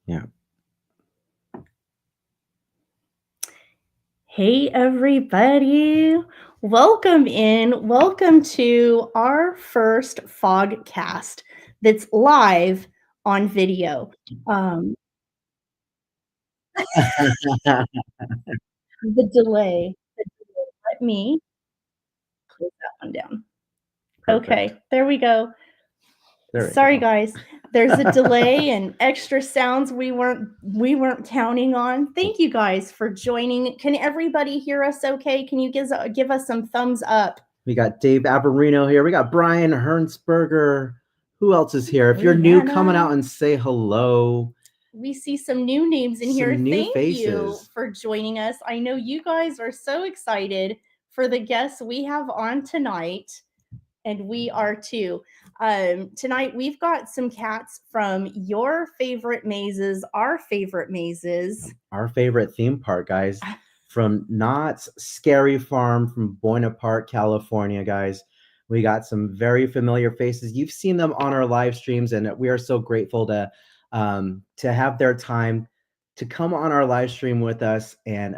Yeah. Hey, everybody. Welcome in. Welcome to our first FogCast that's live on video. Um, the delay. Let me close that one down. Perfect. Okay, there we go. There we Sorry go. guys. There's a delay and extra sounds we weren't counting on. Thank you guys for joining. Can everybody hear us okay? Can you give us some thumbs up? We got Dave Averino here. We got Brian Hernsberger. Who else is here? If you're new, coming out Brianna. and say hello. We see some new names in here. Some new Thank you faces. for joining us. I know you guys are so excited for the guests we have on tonight, and we are too. Tonight, we've got some cats from your favorite mazes, our favorite mazes. Our favorite theme park, guys. From Knott's Scary Farm from Buena Park, California, guys. We got some very familiar faces. You've seen them on our live streams, and we are so grateful to have their time to come on our live stream with us and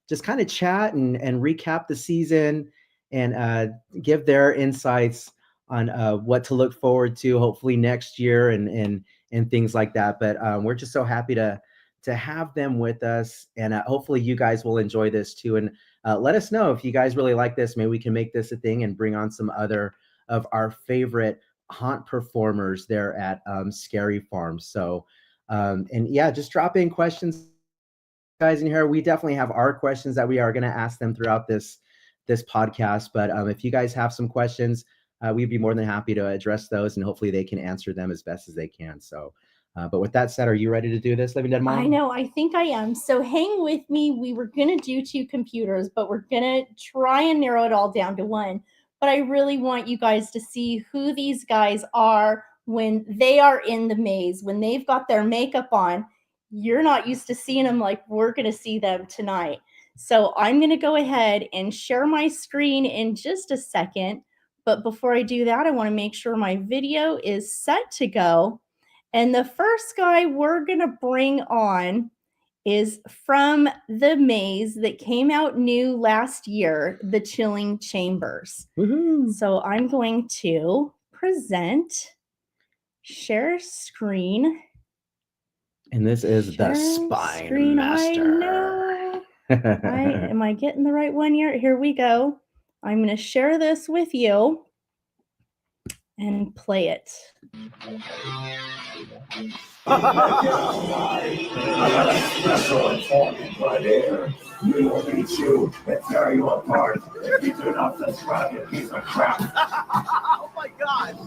just kind of chat and recap the season and give their insights on what to look forward to, hopefully next year and things like that. But we're just so happy to have them with us, and hopefully you guys will enjoy this too. And let us know if you guys really like this. Maybe we can make this a thing and bring on some other of our favorite haunt performers there at Scary Farm. So, and yeah, just drop in questions, guys, in here. We definitely have our questions that we are going to ask them throughout this podcast. But if you guys have some questions, we'd be more than happy to address those, and hopefully they can answer them as best as they can. So, but with that said, are you ready to do this, Living Dead Mom? I know, I think I am. So hang with me. We were going to do two computers, but we're going to try and narrow it all down to one. But I really want you guys to see who these guys are when they are in the maze, when they've got their makeup on. You're not used to seeing them like we're going to see them tonight. So I'm going to go ahead and share my screen in just a second. But before I do that, I want to make sure my video is set to go. And the first guy we're going to bring on is from the maze that came out new last year, the Chilling Chambers. Woohoo. So I'm going to present, share screen. And this is the Spine Master. I know. Am I getting the right one here? Here we go. I'm going to share this with you and play it. Special informant right here. We will beat you and tear you apart if you do not subscribe, you piece of crap. Oh my god!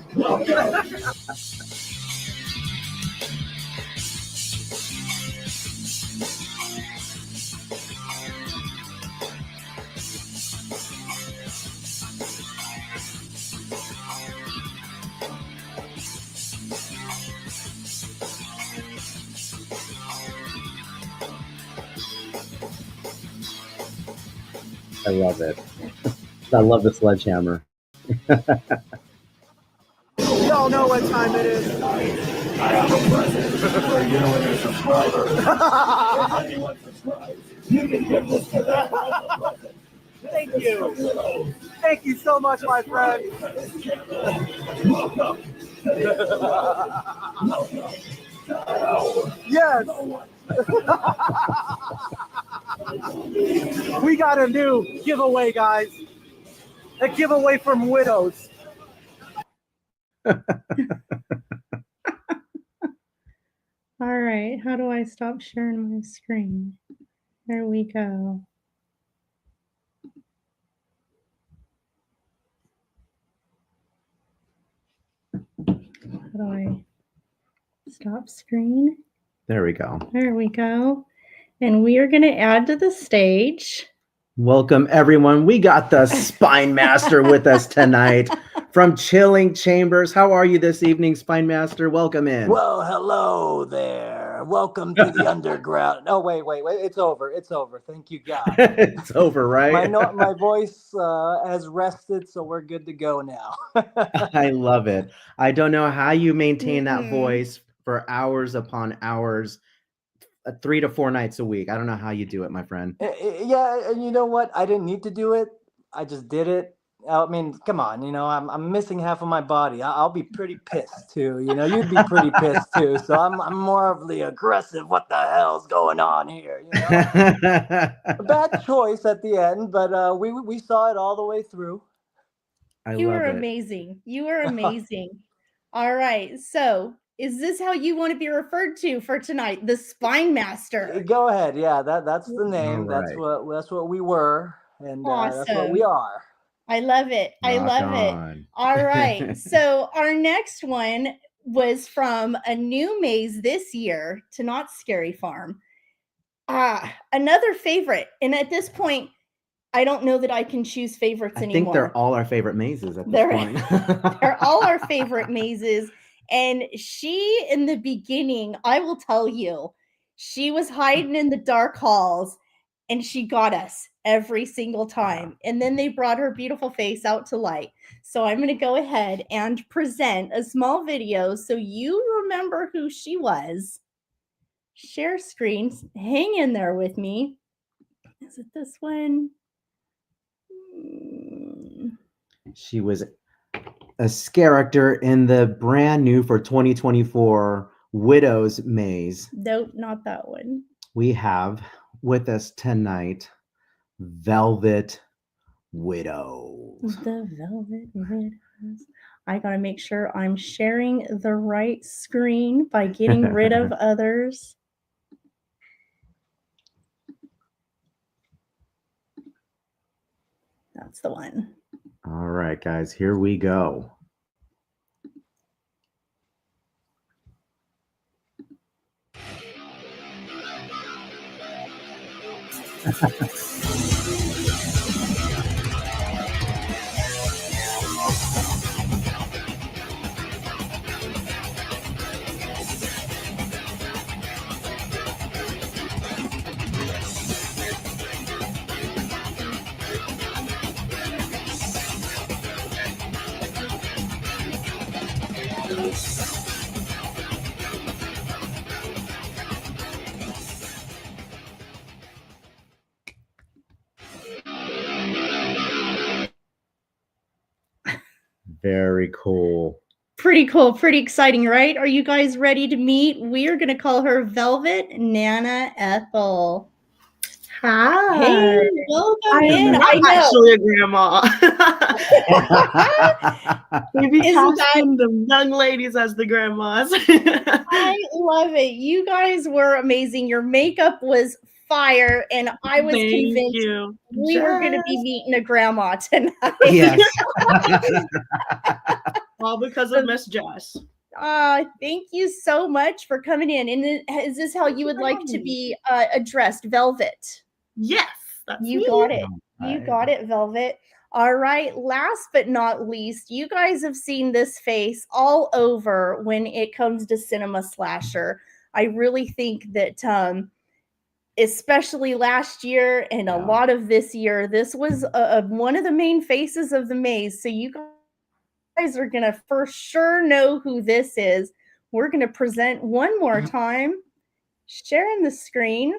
I love it. I love the sledgehammer. Y'all know what time it is. I have a present for you and your subscribers. If anyone subscribes, you can give this to them as a present. Thank you. Thank you so much, my friend. Welcome. Yes. We got a new giveaway, guys. A giveaway from widows. All right, how do I stop sharing my screen? There we go. How do I stop screen? There we go. There we go. And we are going to add to the stage. Welcome, everyone. We got the Spine Master with us tonight from Chilling Chambers. How are you this evening, Spine Master? Welcome in. Well, hello there. Welcome to the underground. Oh, wait. It's over. It's over. Thank you, God. It's over, right? My voice has rested, so we're good to go now. I love it. I don't know how you maintain that voice for hours upon hours 3 to 4 nights a week. I don't know how you do it, my friend. Yeah, and you know what? I didn't need to do it. I just did it. I mean, come on, I'm missing half of my body. I'll be pretty pissed too. You'd be pretty pissed too. So I'm more of the aggressive. What the hell's going on here? A bad choice at the end, but we saw it all the way through. I You love are it. amazing. You are amazing. All right. So, is this how you want to be referred to for tonight? The Spine Master. Go ahead. Yeah, that's the name. All That's what we were, and that's what we Awesome. are. I love it. I Rock love it. on. All right. So, our next one was from a new maze this year to Not Scary Farm. Another favorite. And at this point, I don't know that I can choose favorites I anymore. think they're all our favorite mazes at this point. They're all our favorite mazes. And she, in the beginning, I will tell you, she was hiding in the dark halls and she got us every single time. And then they brought her beautiful face out to light. So I'm going to go ahead and present a small video so you remember who she was. Share screens. Hang in there with me. Is it this one? She was a character in the brand new for 2024 Widow's Maze. Nope, not that one. We have with us tonight Velvet Widows. The Velvet Widows. I gotta make sure I'm sharing the right screen by getting rid of others. That's the one. All right, guys, here we go. Very cool. Pretty cool, pretty exciting, right? Are you guys ready to meet? We are gonna call her Velvet Nana Ethel. Hi. Hey, welcome I am in. not I know. actually a grandma. We be Isn't casting the young ladies as the grandmas. I love it. You guys were amazing. Your makeup was fire, and I was Thank convinced you. we were going to be meeting a grandma tonight. Yes. All because of Miss Jess. Thank you so much for coming in. And is this how you would like to be addressed? Velvet. Yes, that's You me. got it. All You right. got it, Velvet. All right. Last but not least, you guys have seen this face all over when it comes to cinema slasher. I really think that, especially last year and a lot of this year, this was one of the main faces of the maze. So you guys are going to for sure know who this is. We're going to present one more time. Sharing the screen.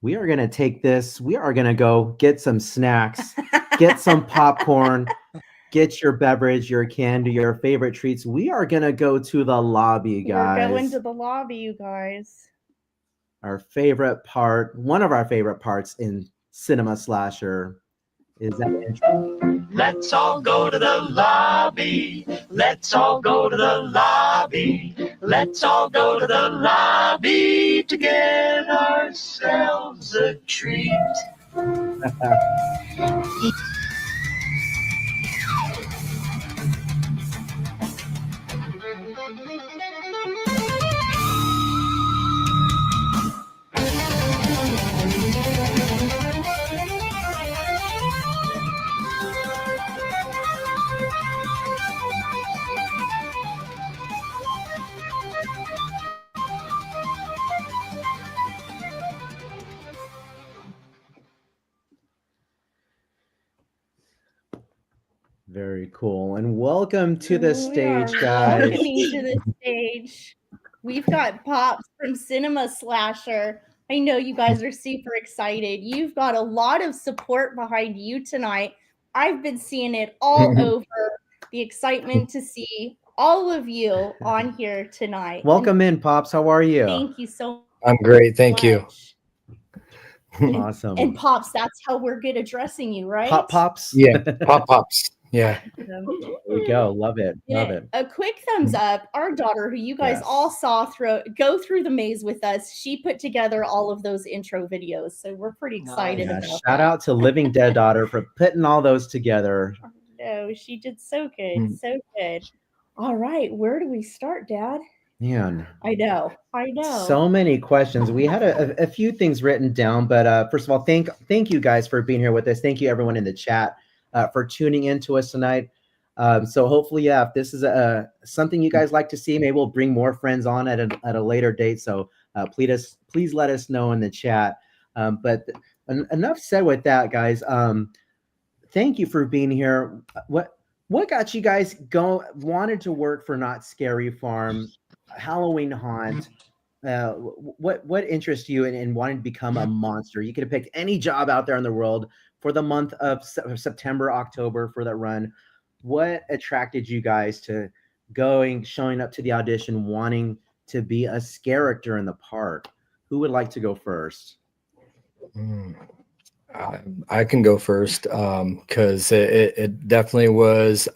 We are going to take this. We are going to go get some snacks, get some popcorn, get your beverage, your candy, your favorite treats. We are going to go to the lobby, guys. We're going to the lobby, you guys. Our favorite part, one of our favorite parts in cinema slasher is that intro. Let's all go to the lobby. Let's all go to the lobby. Let's all go to the lobby to get ourselves a treat. Very cool. And welcome to the We stage, are guys. welcoming to the stage We've got Pops from Cinema Slasher. I know you guys are super excited. You've got a lot of support behind you tonight. I've been seeing it all over. The excitement to see all of you on here tonight. Welcome in, Pops. How are you? Thank you so I'm great, thank you. much. Awesome. And Pops, that's how we're good at addressing you, right? Pops. Yeah, pops. Yeah. There we go. Love it. Love it. A quick thumbs up. Our daughter, who you guys all saw go through the maze with us, she put together all of those intro videos. So we're pretty excited Yeah, about shout that. out to Living Dead daughter for putting all those together. No, she did so good. So good. All right. Where do we start, Dad? Man, I know. so many questions. We had a few things written down, but first of all, thank you guys for being here with us. Thank you everyone in the chat for tuning in to us tonight. So hopefully, yeah, if this is something you guys like to see, maybe we'll bring more friends on at a later date. So please let us know in the chat. But enough said with that, guys. Thank you for being here. What got you guys wanted to work for Not Scary Farm, Halloween Haunt? What interests you in wanting to become a monster? You could have picked any job out there in the world for the month of September, October for that run. What attracted you guys to showing up to the audition, wanting to be a character in the park? Who would like to go first? I can go first because it definitely was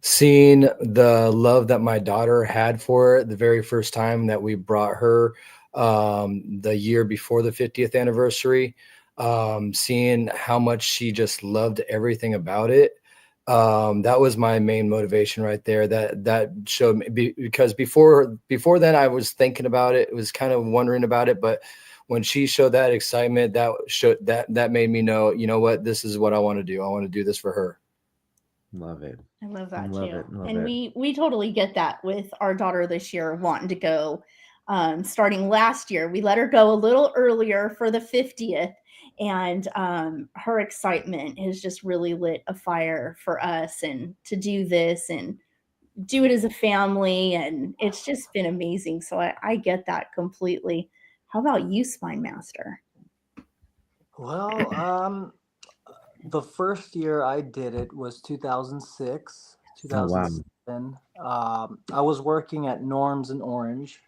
seeing the love that my daughter had for it the very first time that we brought her the year before the 50th anniversary, seeing how much she just loved everything about it. That was my main motivation right there. That showed me, because before then I was thinking about it, was kind of wondering about it, but when she showed that excitement, that made me know, you know what, this is what I want to do. I want to do this for her. Love it. I love that Love too. it. Love And it. we totally get that with our daughter this year wanting to go. Starting last year, we let her go a little earlier for the 50th, and her excitement has just really lit a fire for us, and to do this and do it as a family, and it's just been amazing. So I get that completely. How about you, Spine Master? Well, the first year I did it was 2006, Oh, wow. 2007. I was working at Norm's in Orange,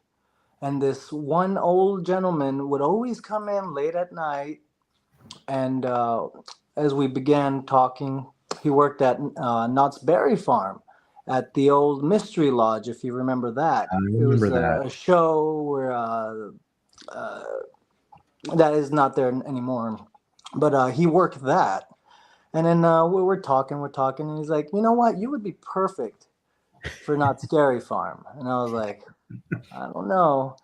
and this one old gentleman would always come in late at night. And as we began talking, he worked at Knott's Berry Farm at the old Mystery Lodge, if you remember that. I It was remember that. a show where that is not there anymore. But he worked that. And then we're talking, and he's like, you know what? You would be perfect for Not Scary Farm. And I was like, I don't know.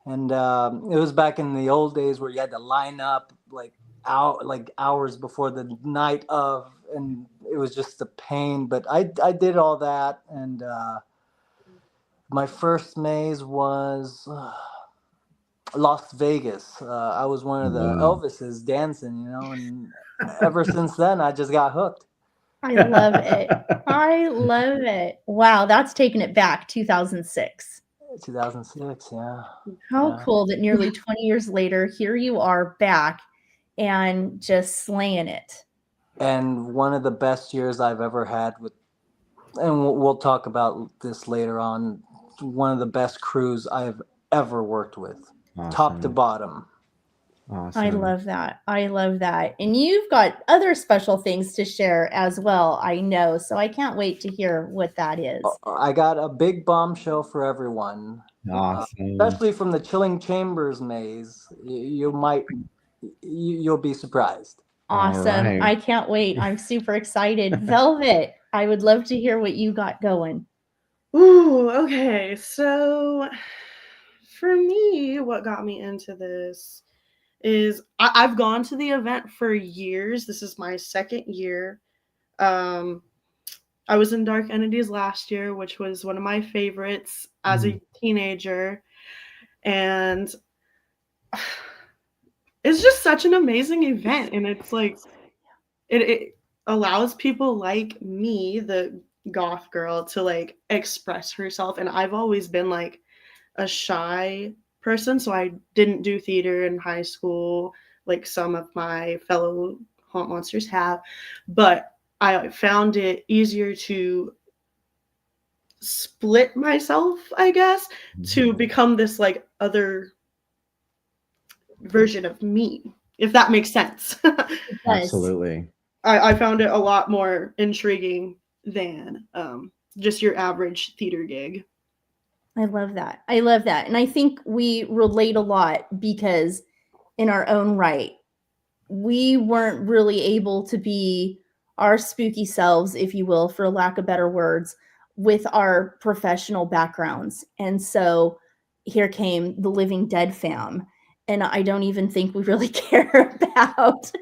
And it was back in the old days where you had to line up like hours before the night of, and it was just a pain. But I did all that, and my first maze was Las Vegas. I was one of the Elvises dancing, and ever since then I just got hooked. I love it. I love it. Wow, that's taking it back 2006. 2006, yeah. How cool that nearly 20 years later, here you are back and just slaying it. And one of the best years I've ever had with, and we'll talk about this later on, one of the best crews I've ever worked with, top to bottom. Awesome. I love that. I love that. And you've got other special things to share as well, I know. So I can't wait to hear what that is. I got a big bombshell for everyone. Awesome. Especially from the Chilling Chambers maze. You'll be surprised. Awesome. Right. I can't wait. I'm super excited. Velvet, I would love to hear what you got going. Ooh, okay. So for me, what got me into this is I've gone to the event for years. This is my second year. I was in Dark Entities last year, which was one of my favorites as a teenager. And it's just such an amazing event. And it's like, it allows people like me, the goth girl, to like express herself. And I've always been like a shy person, so I didn't do theater in high school like some of my fellow haunt monsters have, but I found it easier to split myself, I guess, to become this like other version of me, if that makes sense. It does. Absolutely. I found it a lot more intriguing than just your average theater gig. I love that. I love that. And I think we relate a lot because, in our own right, we weren't really able to be our spooky selves, if you will, for lack of better words, with our professional backgrounds. And so here came the Living Dead fam. And I don't even think we really care about,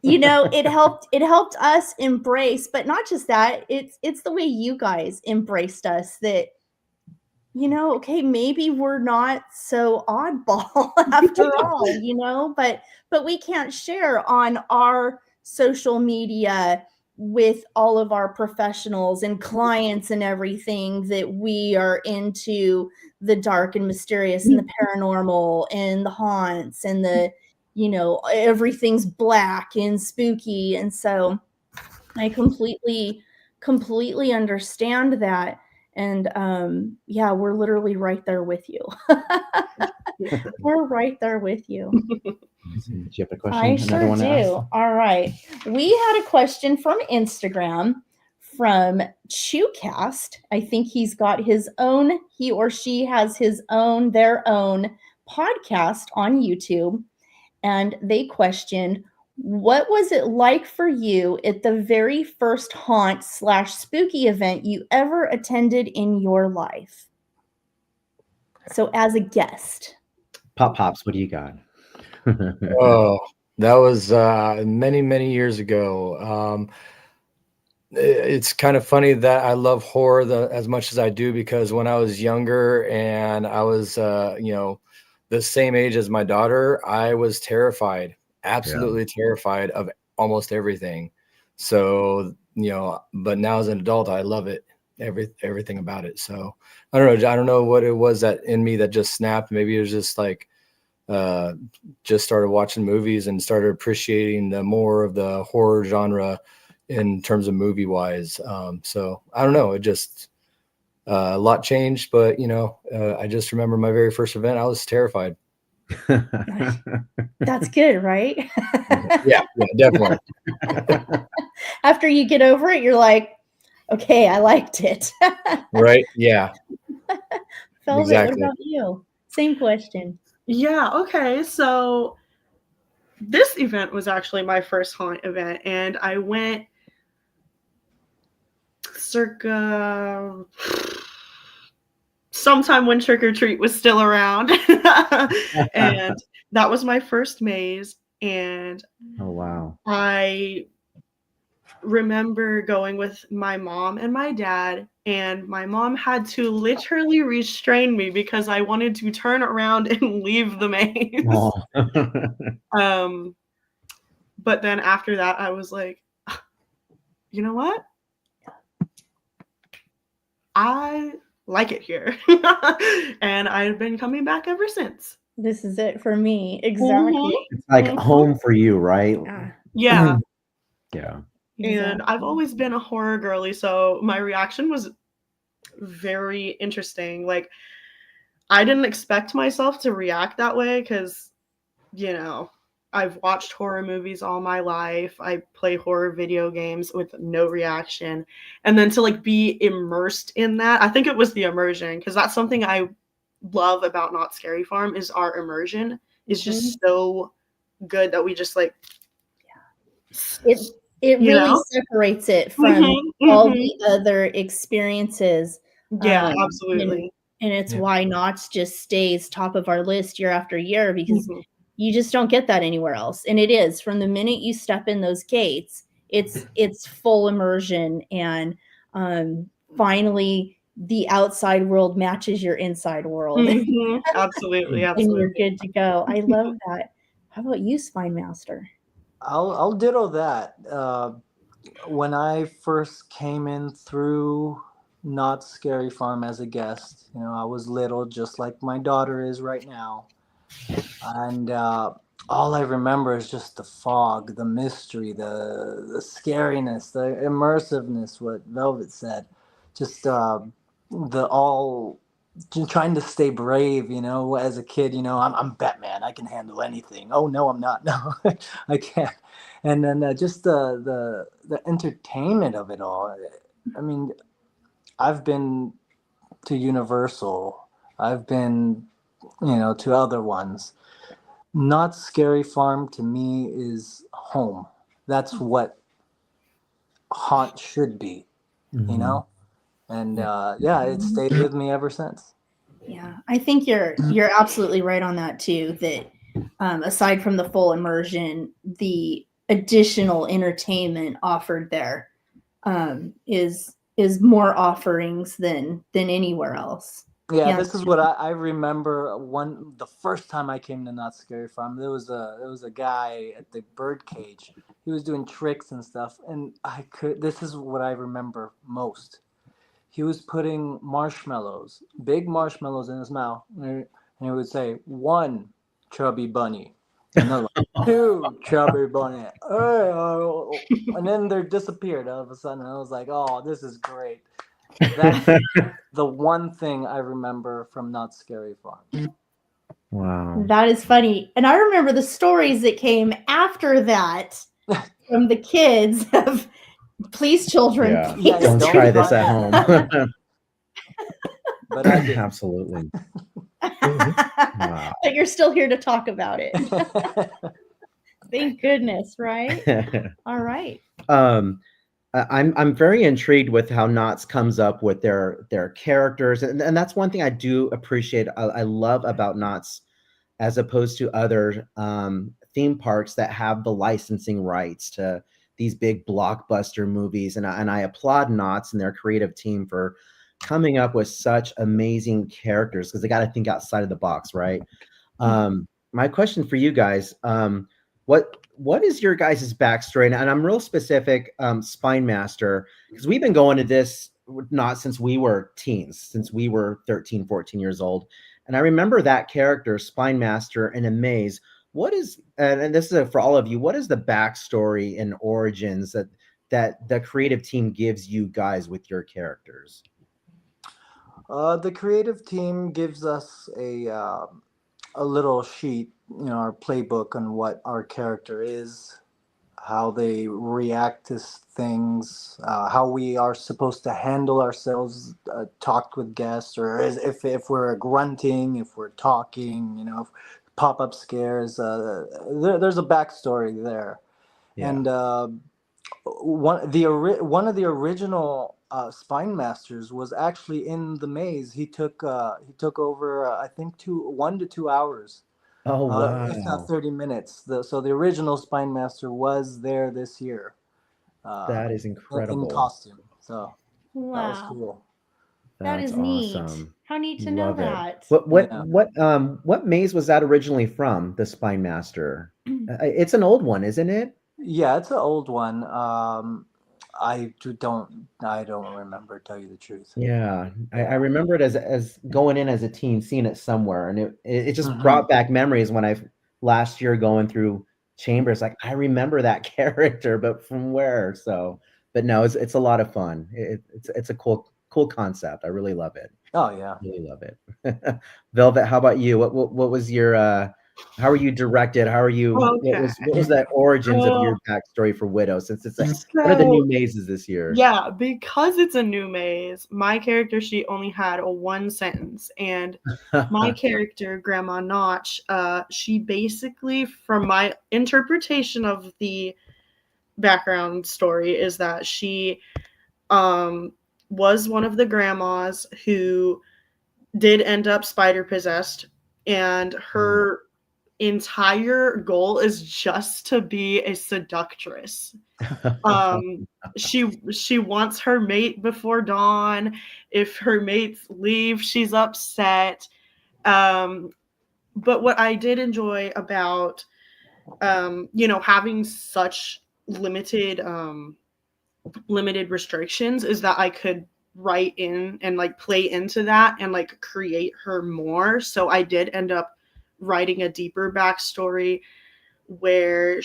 it helped us embrace, but not just that, it's the way you guys embraced us that, okay, maybe we're not so oddball after all, but we can't share on our social media with all of our professionals and clients and everything that we are into the dark and mysterious and the paranormal and the haunts and everything's black and spooky. And so I completely understand that. And yeah, we're literally right there with you. We're right there with you. Do you have a question? I sure one to do. ask? All right. We had a question from Instagram from ChewCast. I think he or she has their own podcast on YouTube. And they questioned, what was it like for you at the very first haunt/spooky event you ever attended in your life? So as a guest. Pops, what do you got? Oh, that was many years ago. It's kind of funny that I love horror as much as I do, because when I was younger and I was, the same age as my daughter, I was terrified, absolutely terrified of almost everything. So, but now as an adult, I love it, everything about it. So I don't know what it was that in me that just snapped. Maybe it was just like, just started watching movies and started appreciating the more of the horror genre in terms of movie wise. So I don't know, it just a lot changed, but I just remember my very first event, I was terrified. That's good, right? yeah, definitely. After you get over it, you're like, okay, I liked it. Right? Yeah. Velvet, Exactly. what about you? Same question. Yeah, okay. So this event was actually my first haunt event, and I went circa sometime when Trick or Treat was still around. And that was my first maze. And oh, wow. I remember going with my mom and my dad, and my mom had to literally restrain me because I wanted to turn around and leave the maze. But then after that, I was like, you know what? I like it here. And I've been coming back ever since. This is it for me. Exactly. It's like home for you, right? Yeah. Yeah. And I've always been a horror girly, so my reaction was very interesting. Like, I didn't expect myself to react that way because, I've watched horror movies all my life. I play horror video games with no reaction. And then to be immersed in that, I think it was the immersion, because that's something I love about Not Scary Farm is our immersion is just so good that we just it really separates it from all the other experiences. Yeah, absolutely. And it's why Knott's just stays top of our list year after year, because you just don't get that anywhere else. And it is, from the minute you step in those gates, it's full immersion, and finally the outside world matches your inside world. Absolutely. And you're good to go. I love that. How about you, Spine Master? I'll ditto that. When I first came in through Not Scary Farm as a guest. You know, I was little, just like my daughter is right now. And all I remember is just the fog, the mystery, the scariness, the immersiveness. What Velvet said, just the all trying to stay brave. You know, as a kid, you know, I'm Batman. I can handle anything. Oh no, I'm not. No, I can't. And then just the entertainment of it all. I mean, I've been to Universal. I've been, you know, to other ones. Not Scary Farm to me is home. That's what haunt should be, you Mhm. know? And yeah, it stayed with me ever since. Yeah, I think you're absolutely right on that too. That aside from the full immersion, the additional entertainment offered there is more offerings than anywhere else. Yeah, Yeah. this is what I remember. The first time I came to Not Scary Farm, there was a guy at the bird cage. He was doing tricks and stuff, and this is what I remember most. He was putting marshmallows, big marshmallows in his mouth, and he would say, "One chubby bunny," another one, "Two chubby bunny," and then they disappeared all of a sudden. I was like, "Oh, this is great." That's the one thing I remember from Not Scary Farm. Wow. That is funny. And I remember the stories that came after that from the kids of please children, Yeah. please Yeah, Don't don't try this try at that. home. But I did. Absolutely. Wow. But you're still here to talk about it. Thank goodness, right? All right. um I'm very intrigued with how Knott's comes up with their characters, and that's one thing I do appreciate. I love about Knott's as opposed to other theme parks that have the licensing rights to these big blockbuster movies, and I applaud Knott's and their creative team for coming up with such amazing characters because they got to think outside of the box, right? My question for you guys, what is your guys' backstory? And I'm real specific, Spine Master, because we've been going to this not since we were teens, since we were 13, 14 years old. And I remember that character, Spine Master, in a maze. What is, and this is for all of you, what is the backstory and origins that the creative team gives you guys with your characters? The creative team gives us a little sheet, you know, our playbook on what our character is, how they react to things, how we are supposed to handle ourselves, talk with guests, or if we're grunting, if we're talking, you know, pop up scares. There's a backstory there, Yeah. and one of the original spine masters was actually in the maze. He took over I think 1 to 2 hours, Oh, if not wow. 30 minutes. So the original spine master was there this year, That is in incredible. costume. So that was Wow. cool. That That's is neat. awesome. How neat to know Love it. that. Yeah. What maze was that originally from, the Spine Master? It's an old one, isn't it? Yeah, it's an old one. I don't remember, tell you the truth. Yeah, I Yeah. remember it as going in as a teen, seeing it somewhere, and it just Mhm. brought back memories when I last year going through chambers. Like I remember that character, but from where? So, but no, it's a lot of fun. It's a cool concept. I really love it. Oh yeah. Really love it. Velvet, how about you? What was your how are you directed? How are you Okay. what was the origins of your So, backstory for Widow, since it's like one of the so new mazes this year? yeah, because it's a new maze, my character sheet only had a one sentence, and my character, Grandma Notch, she basically, from my interpretation of the background story, is that she was one of the grandmas who did end up spider possessed, and her entire goal is just to be a seductress. She wants her mate before dawn. If her mates leave, she's upset. But what I did enjoy about having such limited restrictions is that I could write in and like play into that and like create her more. So I did end up writing a deeper backstory where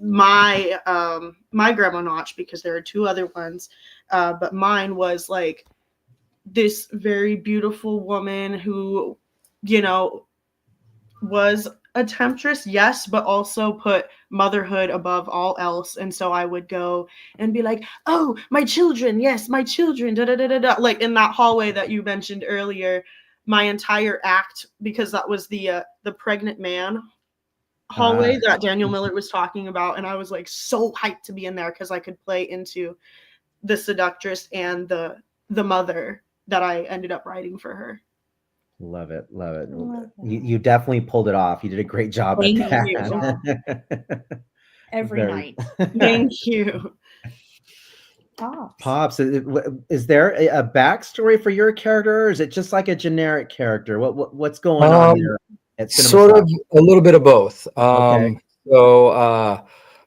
my grandma Notch, because there are two other ones, but mine was like this very beautiful woman who, you know, was a temptress, yes, but also put motherhood above all else. And so I would go and be like, oh, my children, yes, my children, da da da da da. Like in that hallway that you mentioned earlier, my entire act, because that was the pregnant man hallway that Daniel Miller was talking about, and I was like so hyped to be in there because I could play into the seductress and the mother that I ended up writing for her. Love it. Love it. Love You definitely pulled it off. You did a great job Thank at you. that. Every night. Thank you. Pops, is there a backstory for your character, or is it just like a generic character? What's going on there at Cinema Sort of Slash? a little bit of both. Okay. So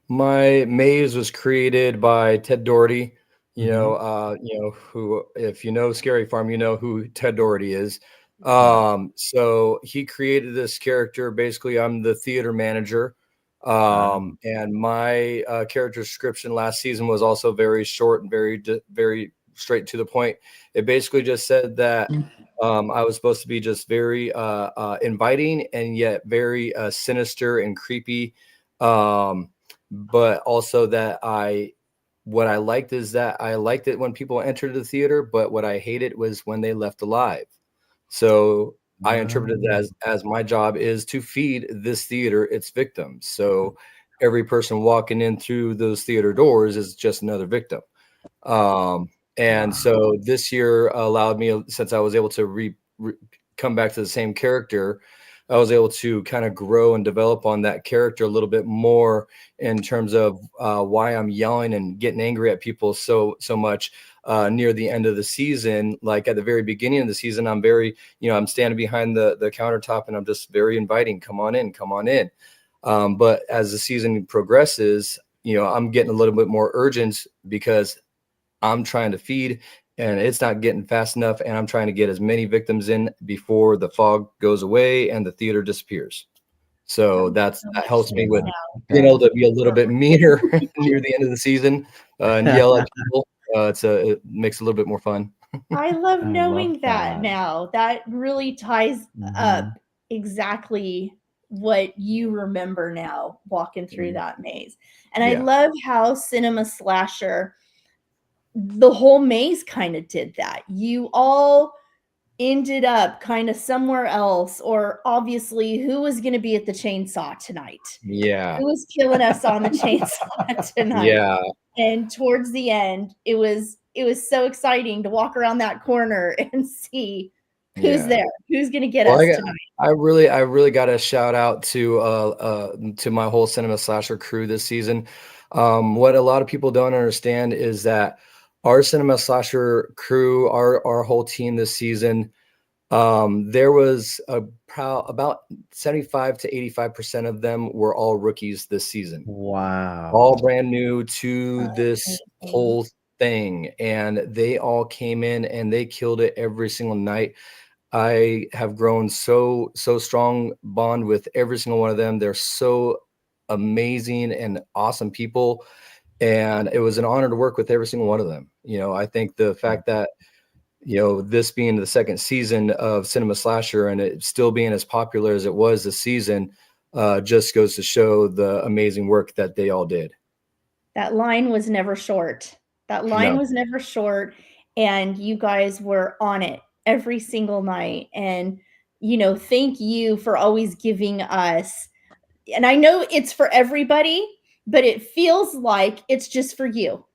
my maze was created by Ted Doherty. You know who, if you know Scary Farm, you know who Ted Doherty is. So he created this character. Basically, I'm the theater manager. And my character description last season was also very short and very straight to the point. It basically just said that I was supposed to be just very inviting and yet very sinister and creepy. But also that what I liked is that I liked it when people entered the theater, but what I hated was when they left alive. So I interpreted it as my job is to feed this theater its victims. So every person walking in through those theater doors is just another victim. And so this year allowed me, since I was able to come back to the same character, I was able to kind of grow and develop on that character a little bit more in terms of why I'm yelling and getting angry at people so much near the end of the season. Like at the very beginning of the season, I'm very, I'm standing behind the countertop and I'm just very inviting, come on in, come on in. But as the season progresses, I'm getting a little bit more urgent because I'm trying to feed and it's not getting fast enough. And I'm trying to get as many victims in before the fog goes away and the theater disappears. So that helps me with being able to be a little bit meaner near the end of the season and yell at people. It makes it a little bit more fun. I love knowing that now. That really ties up exactly what you remember now walking through that maze. And I love how Cinema Slasher, the whole maze kind of did that. You all ended up kind of somewhere else, or obviously who was going to be at the chainsaw tonight? Yeah. Who was killing us on the chainsaw tonight? Yeah. And towards the end, it was so exciting to walk around that corner and see who's there, who's going to get us tonight. I really got a shout out to my whole Cinema Slasher crew this season. What a lot of people don't understand is that our Cinema Slasher crew, our whole team this season, there was about 75 to 85% of them were all rookies this season. Wow. All brand new to this whole thing. And they all came in and they killed it every single night. I have grown so strong bond with every single one of them. They're so amazing and awesome people. And it was an honor to work with every single one of them. I think the fact that, this being the second season of Cinema Slasher and it still being as popular as it was this season, just goes to show the amazing work that they all did. That line was never short. Was never short. And you guys were on it every single night. And, thank you for always giving us, and I know it's for everybody, but it feels like it's just for you.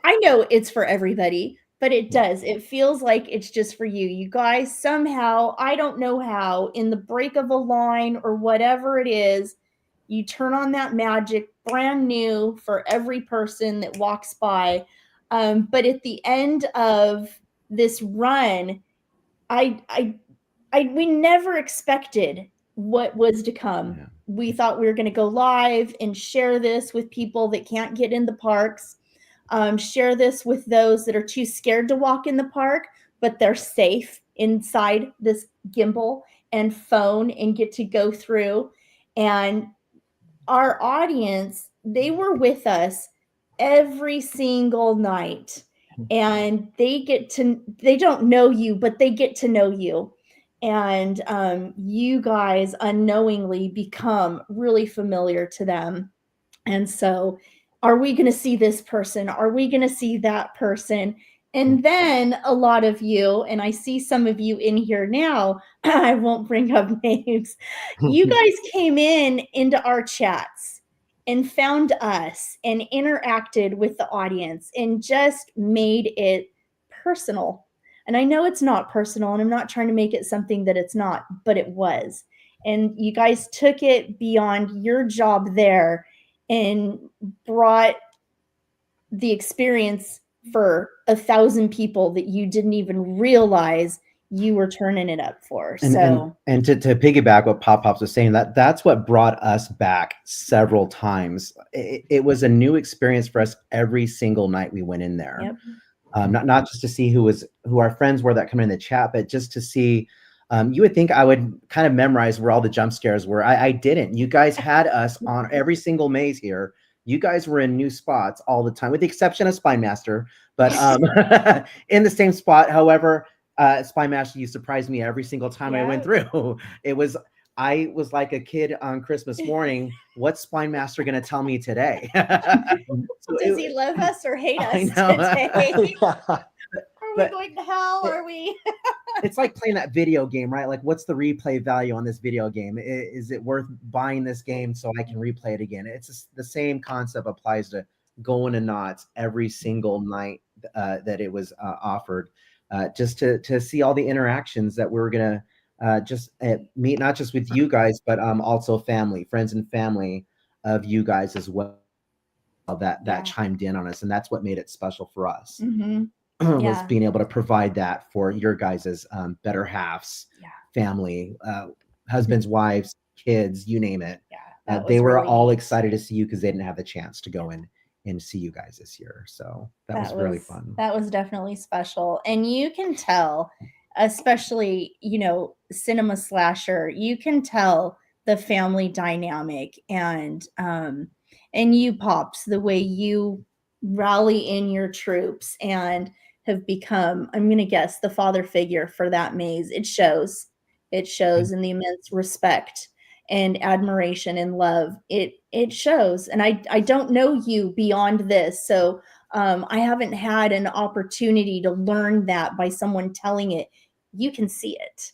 I know it's for everybody, but it does. It feels like it's just for you. You guys somehow, I don't know how, in the break of a line or whatever it is, you turn on that magic, brand new for every person that walks by. But at the end of this run, we never expected what was to come. Yeah. We thought we were going to go live and share this with people that can't get in the parks. Share this with those that are too scared to walk in the park, but they're safe inside this gimbal and phone and get to go through. And our audience, they were with us every single night, and they don't know you, but they get to know you. And you guys unknowingly become really familiar to them. And so, are we going to see this person? Are we going to see that person? And then a lot of you, and I see some of you in here now, I won't bring up names. You guys came into our chats and found us and interacted with the audience and just made it personal. And I know it's not personal, and I'm not trying to make it something that it's not, but it was. And you guys took it beyond your job there and brought the experience for 1,000 people that you didn't even realize you were turning it up for. And to piggyback what Pops was saying, that's what brought us back several times. It was a new experience for us every single night we went in there. Yep. Not just to see who our friends were that come in the chat, but just to see. You would think I would kind of memorize where all the jump scares were. I didn't. You guys had us on every single maze here. You guys were in new spots all the time, with the exception of Spy Master. But in the same spot, however, Spy Master, you surprised me every single time I went through. I was like a kid on Christmas morning. What's Spy Master going to tell me today? Does he love us or hate us today? Are we going to hell? Are we? It's like playing that video game, right? Like, what's the replay value on this video game? Is it worth buying this game so I can replay it again? It's just the same concept applies to going to Knott's every single night that it was offered, just to see all the interactions that we're gonna just meet, not just with you guys, but also friends and family of you guys as well. That chimed in on us, and that's what made it special for us. Mm-hmm. Was being able to provide that for your guys' better halves, family, husbands, wives, kids, you name it. They were really all neat. Excited to see you because they didn't have the chance to go in and see you guys this year. So that was really fun. That was definitely special. And you can tell, especially, cinema slasher, you can tell the family dynamic and you Pops, the way you rally in your troops and have become, I'm going to guess, the father figure for that maze. It shows in the immense respect and admiration and love. It shows. And I don't know you beyond this. So I haven't had an opportunity to learn that by someone telling it. You can see it.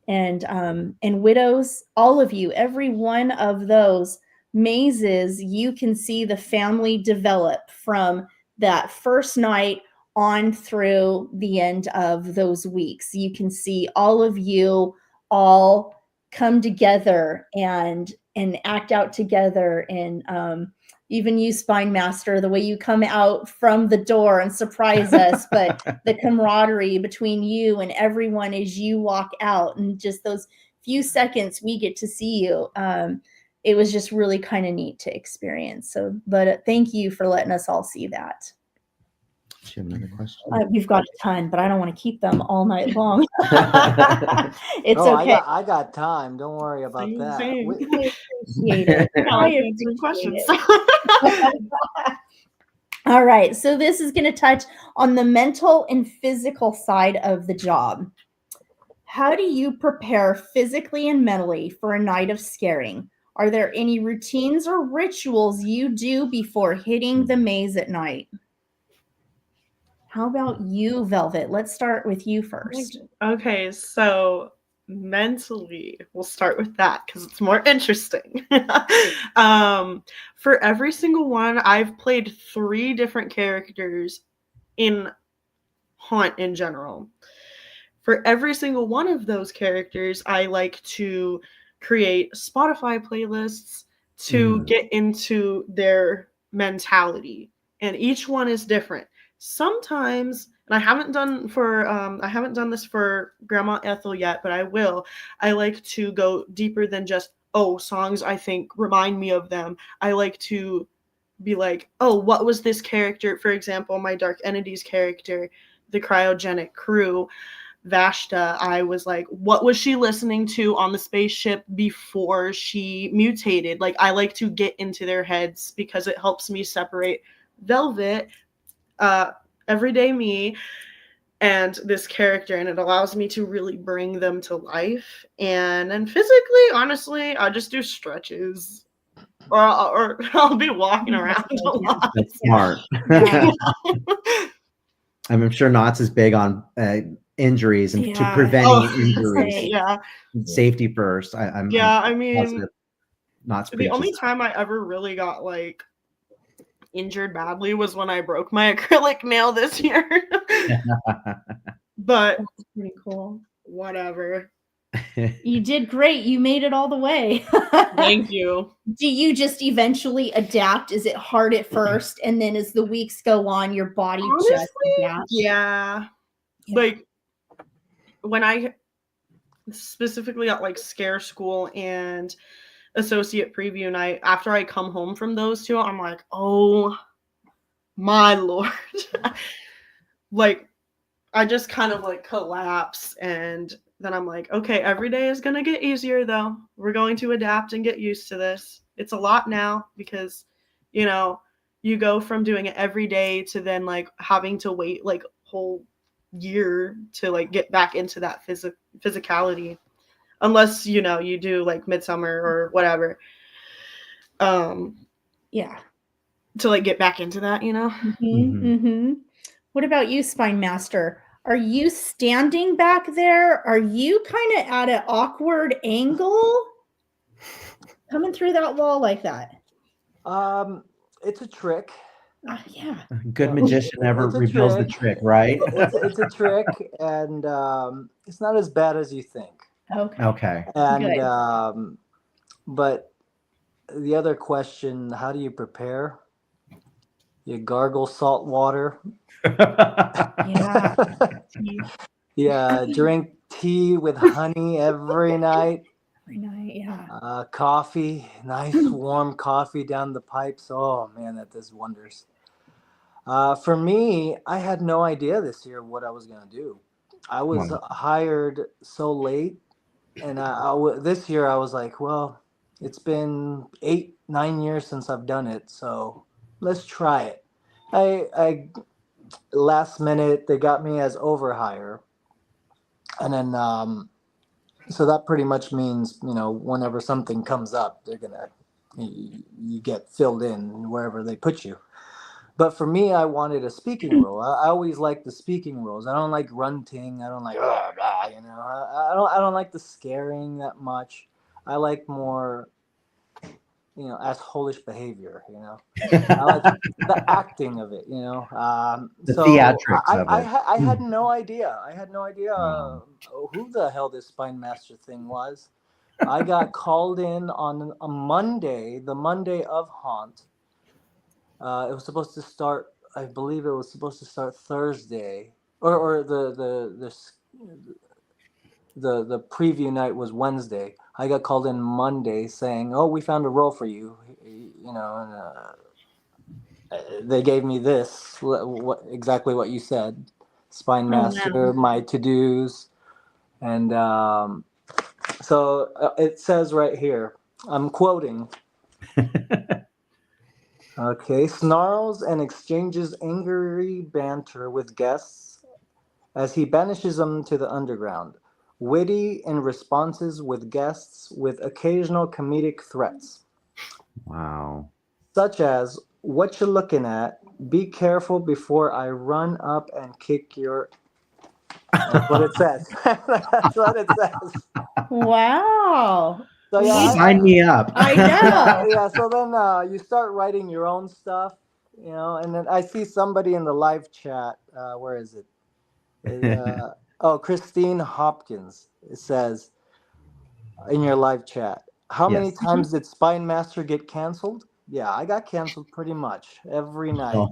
And widows, all of you, every one of those mazes, you can see the family develop from that first night on through the end of those weeks. You can see all of you all come together and act out together. And even you, Spine Master, the way you come out from the door and surprise us, but the camaraderie between you and everyone as you walk out, and just those few seconds we get to see you. It was just really kind of neat to experience. So, but thank you for letting us all see that. Do you have another question? We've got a ton, but I don't want to keep them all night long. It's okay. I got time. Don't worry about that. I appreciate it. I answer questions. All right. So this is going to touch on the mental and physical side of the job. How do you prepare physically and mentally for a night of scaring? Are there any routines or rituals you do before hitting the maze at night? How about you, Velvet? Let's start with you first. Okay, so mentally, we'll start with that because it's more interesting. For every single one, I've played 3 different characters in Haunt in general. For every single one of those characters, I like to create Spotify playlists to get into their mentality, and each one is different. Sometimes, and I haven't done this for Grandma Ethel yet, but I will. I like to go deeper than just songs I think remind me of them. I like to be like, oh, what was this character? For example, my Dark Entities character, the cryogenic crew, Vashta, I was like, what was she listening to on the spaceship before she mutated? Like, I like to get into their heads because it helps me separate Velvet, everyday me, and this character, and it allows me to really bring them to life. And then physically, honestly, I just do stretches, or I'll be walking around a lot. That's smart. Yeah. I'm sure Knots is big on injuries and to Yeah. preventing Oh, injuries. yeah. Safety first. I'm I mean, positive Knots the only preaches. time I ever really got like injured badly was when I broke my acrylic nail this year. But That's pretty cool. whatever. You did great. You made it all the way. Thank you. Do you just eventually adapt? Is it hard at first, and then as the weeks go on, your body just Honestly, adapts? yeah. Like when I specifically at like Scare School and Associate Preview Night, after I come home from those two, I'm like, oh my Lord. Like, I just kind of like collapse, and then I'm like, okay, every day is going to get easier though. We're going to adapt and get used to this. It's a lot now because, you know, you go from doing it every day to then like having to wait like whole year to like get back into that physicality, unless, you know, you do like Midsummer or whatever. Yeah. To like get back into that, you know? What about you, Spine Master? Are you standing back there? Are you kind of at an awkward angle coming through that wall like that? It's a trick. Yeah. Good magician never It's a reveals the trick, right? It's a trick, and it's not as bad as you think. Okay. And Good. but the other question, how do you prepare? You gargle salt water. Yeah. Yeah, drink tea with honey every night. Every night, yeah. Coffee, nice warm coffee down the pipes. Oh man, that does wonders. For me, I had no idea this year what I was gonna do. I was hired so late, and this year I was like, well, it's been 8-9 years since I've done it, so let's try it. I last minute they got me as overhire, and then so that pretty much means, you know, whenever something comes up, they're gonna you get filled in wherever they put you. But for me, I wanted a speaking role. I always like the speaking roles. I don't like grunting. I don't like you know. I don't like the scaring that much. I like more, you know, assholish behavior. You know, I like the acting of it. You know, The so theatrics of it. I had no idea. I had no idea who the hell this Spine Master thing was. I got called in on a Monday, the Monday of Haunt. It was supposed to start. I believe it was supposed to start Thursday, or the preview night was Wednesday. I got called in Monday saying, "Oh, we found a role for you." You know, and they gave me this. Exactly what you said, Spine Master, my to-dos, and so it says right here. I'm quoting. Okay, snarls and exchanges angry banter with guests as he banishes them to the underground. Witty in responses with guests with occasional comedic threats. Wow. Such as, what you looking at? Be careful before I run up and kick your... That's what it says. That's what it says. Wow. So yeah, Sign me up. I know. Yeah, so then you start writing your own stuff, you know, and then I see somebody in the live chat. Where is it? Christine Hopkins. It says in your live chat, how many times did Spine Master get canceled? Yeah, I got canceled pretty much every night.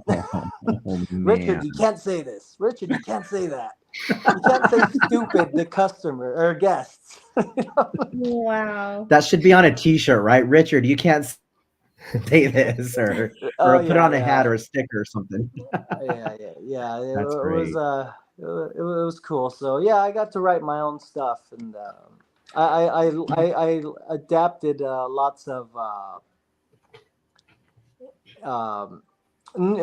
Richard, you can't say this. Richard, you can't say that. You can't say stupid to customer or guests. Wow. That should be on a t-shirt, right? Richard, you can't say this or Oh put on a yeah. hat or a sticker or something. Yeah. It, That's it was great. it was cool. So yeah, I got to write my own stuff, and I adapted lots of um,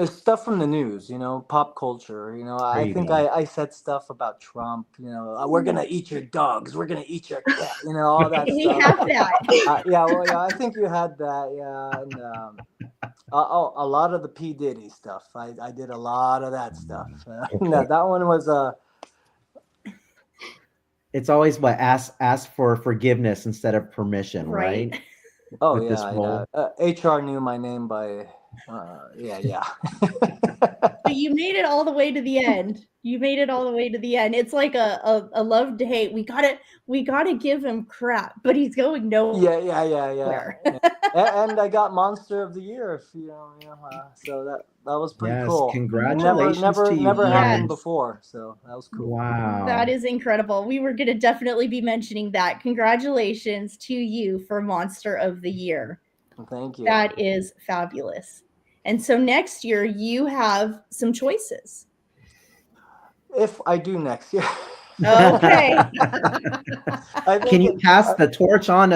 stuff from the news, pop culture. There I you think go. I said stuff about Trump. We're gonna eat your dogs. We're gonna eat your cat. All that We stuff. have that. Yeah, well, yeah, I think you had that. Yeah, and a lot of the P Diddy stuff. I did a lot of that stuff. No, Okay. that one was It's always what ask for forgiveness instead of permission, Right. right? Oh With this yeah. role. HR knew my name by yeah. But you made it all the way to the end. You made it all the way to the end. It's like a love to hate. We gotta give him crap, but he's going nowhere. Yeah. And I got Monster of the Year, if so that was pretty Yes, cool. And congratulations to you, never happened Yes. before, so that was cool. That Wow. is incredible. We were going to definitely be mentioning that. Congratulations to you for Monster of the Year. Thank you. That is fabulous. And so next year you have some choices. If I do next year. Okay. I Can think you pass the torch on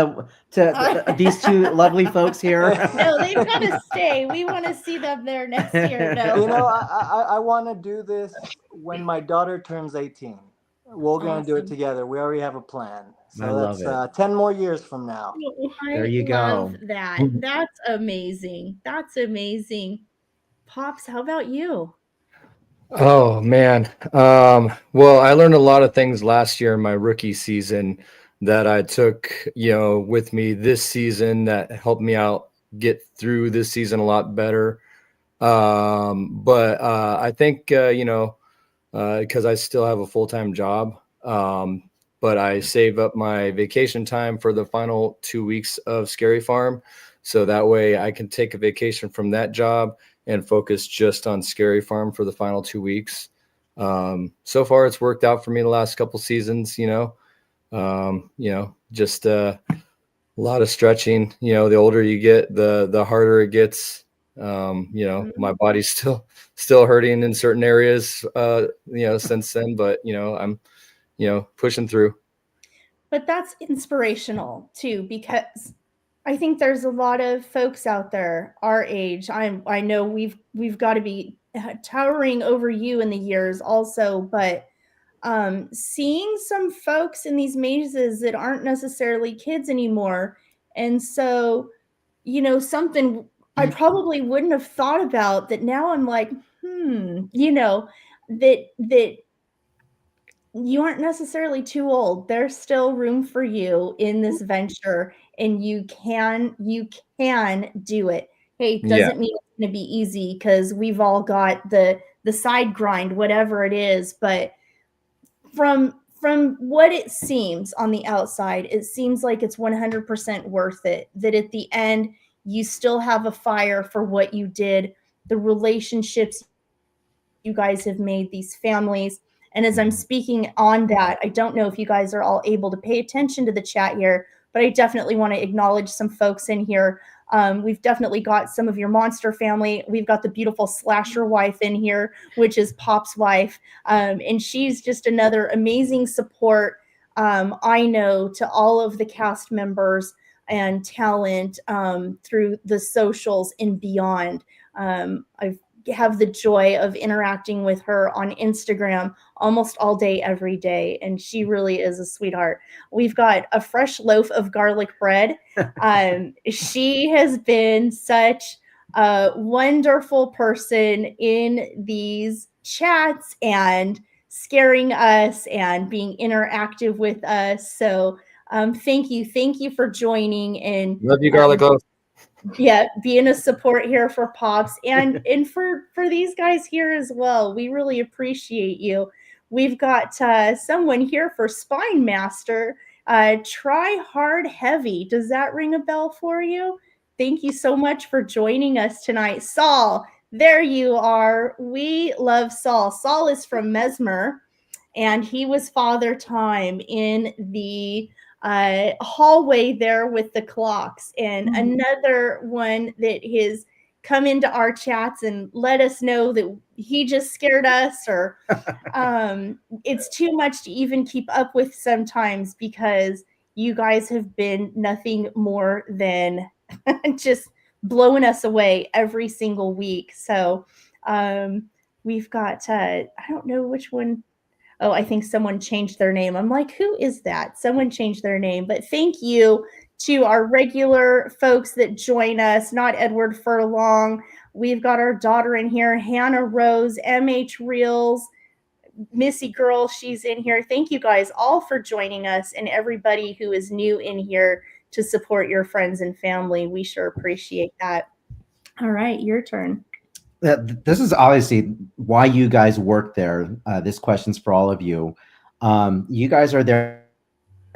to these two lovely folks here? No, they've got to stay. We want to see them there next year. No. I want to do this when my daughter turns 18. We're going to do it Awesome. together. We already have a plan. I So love that's it. 10 more years from now. There I you love go. that. That's amazing. That's amazing. Pops, how about you? Oh man. Well, I learned a lot of things last year in my rookie season that I took, with me this season that helped me out get through this season a lot better. But I think, because I still have a full-time job, but I save up my vacation time for the final 2 weeks of Scary Farm. So that way I can take a vacation from that job and focus just on Scary Farm for the final 2 weeks. So far it's worked out for me the last couple seasons, just a lot of stretching. The older you get, the harder it gets. My body's still hurting in certain areas, since then, but I'm, pushing through. But that's inspirational too, because I think there's a lot of folks out there our age. I know we've got to be towering over you in the years also, but seeing some folks in these mazes that aren't necessarily kids anymore, and so something I probably wouldn't have thought about that now I'm like, that you aren't necessarily too old. There's still room for you in this venture, and you can do it. Hey, it Yeah. doesn't mean it's going to be easy, because we've all got the side grind, whatever it is. But from what it seems on the outside, it seems like it's 100% worth it. That at the end, you still have a fire for what you did, the relationships you guys have made, these families. And as I'm speaking on that, I don't know if you guys are all able to pay attention to the chat here, but I definitely want to acknowledge some folks in here. We've definitely got some of your monster family. We've got the beautiful slasher wife in here, which is Pop's wife. And she's just another amazing support, I know, to all of the cast members and talent through the socials and beyond. I've have the joy of interacting with her on Instagram almost all day, every day. And she really is a sweetheart. We've got a fresh loaf of garlic bread. She has been such a wonderful person in these chats and scaring us and being interactive with us. So thank you for joining and Love you, garlic loaf. being a support here for Pops and for these guys here as well. We really appreciate you. We've got someone here for Spine Master. Try hard heavy. Does that ring a bell for you? Thank you so much for joining us tonight. Saul, there you are. We love Saul. Saul is from Mesmer, and he was Father Time in the hallway there with the clocks, and another one that has come into our chats and let us know that he just scared us, or it's too much to even keep up with sometimes, because you guys have been nothing more than just blowing us away every single week. So we've got, I don't know which one. Oh, I think someone changed their name. I'm like, who is that? Someone changed their name. But thank you to our regular folks that join us, not Edward Furlong. We've got our daughter in here, Hannah Rose, MH Reels, Missy Girl, she's in here. Thank you guys all for joining us, and everybody who is new in here to support your friends and family. We sure appreciate that. All right, your turn. This is obviously why you guys work there. This question's for all of you. You guys are there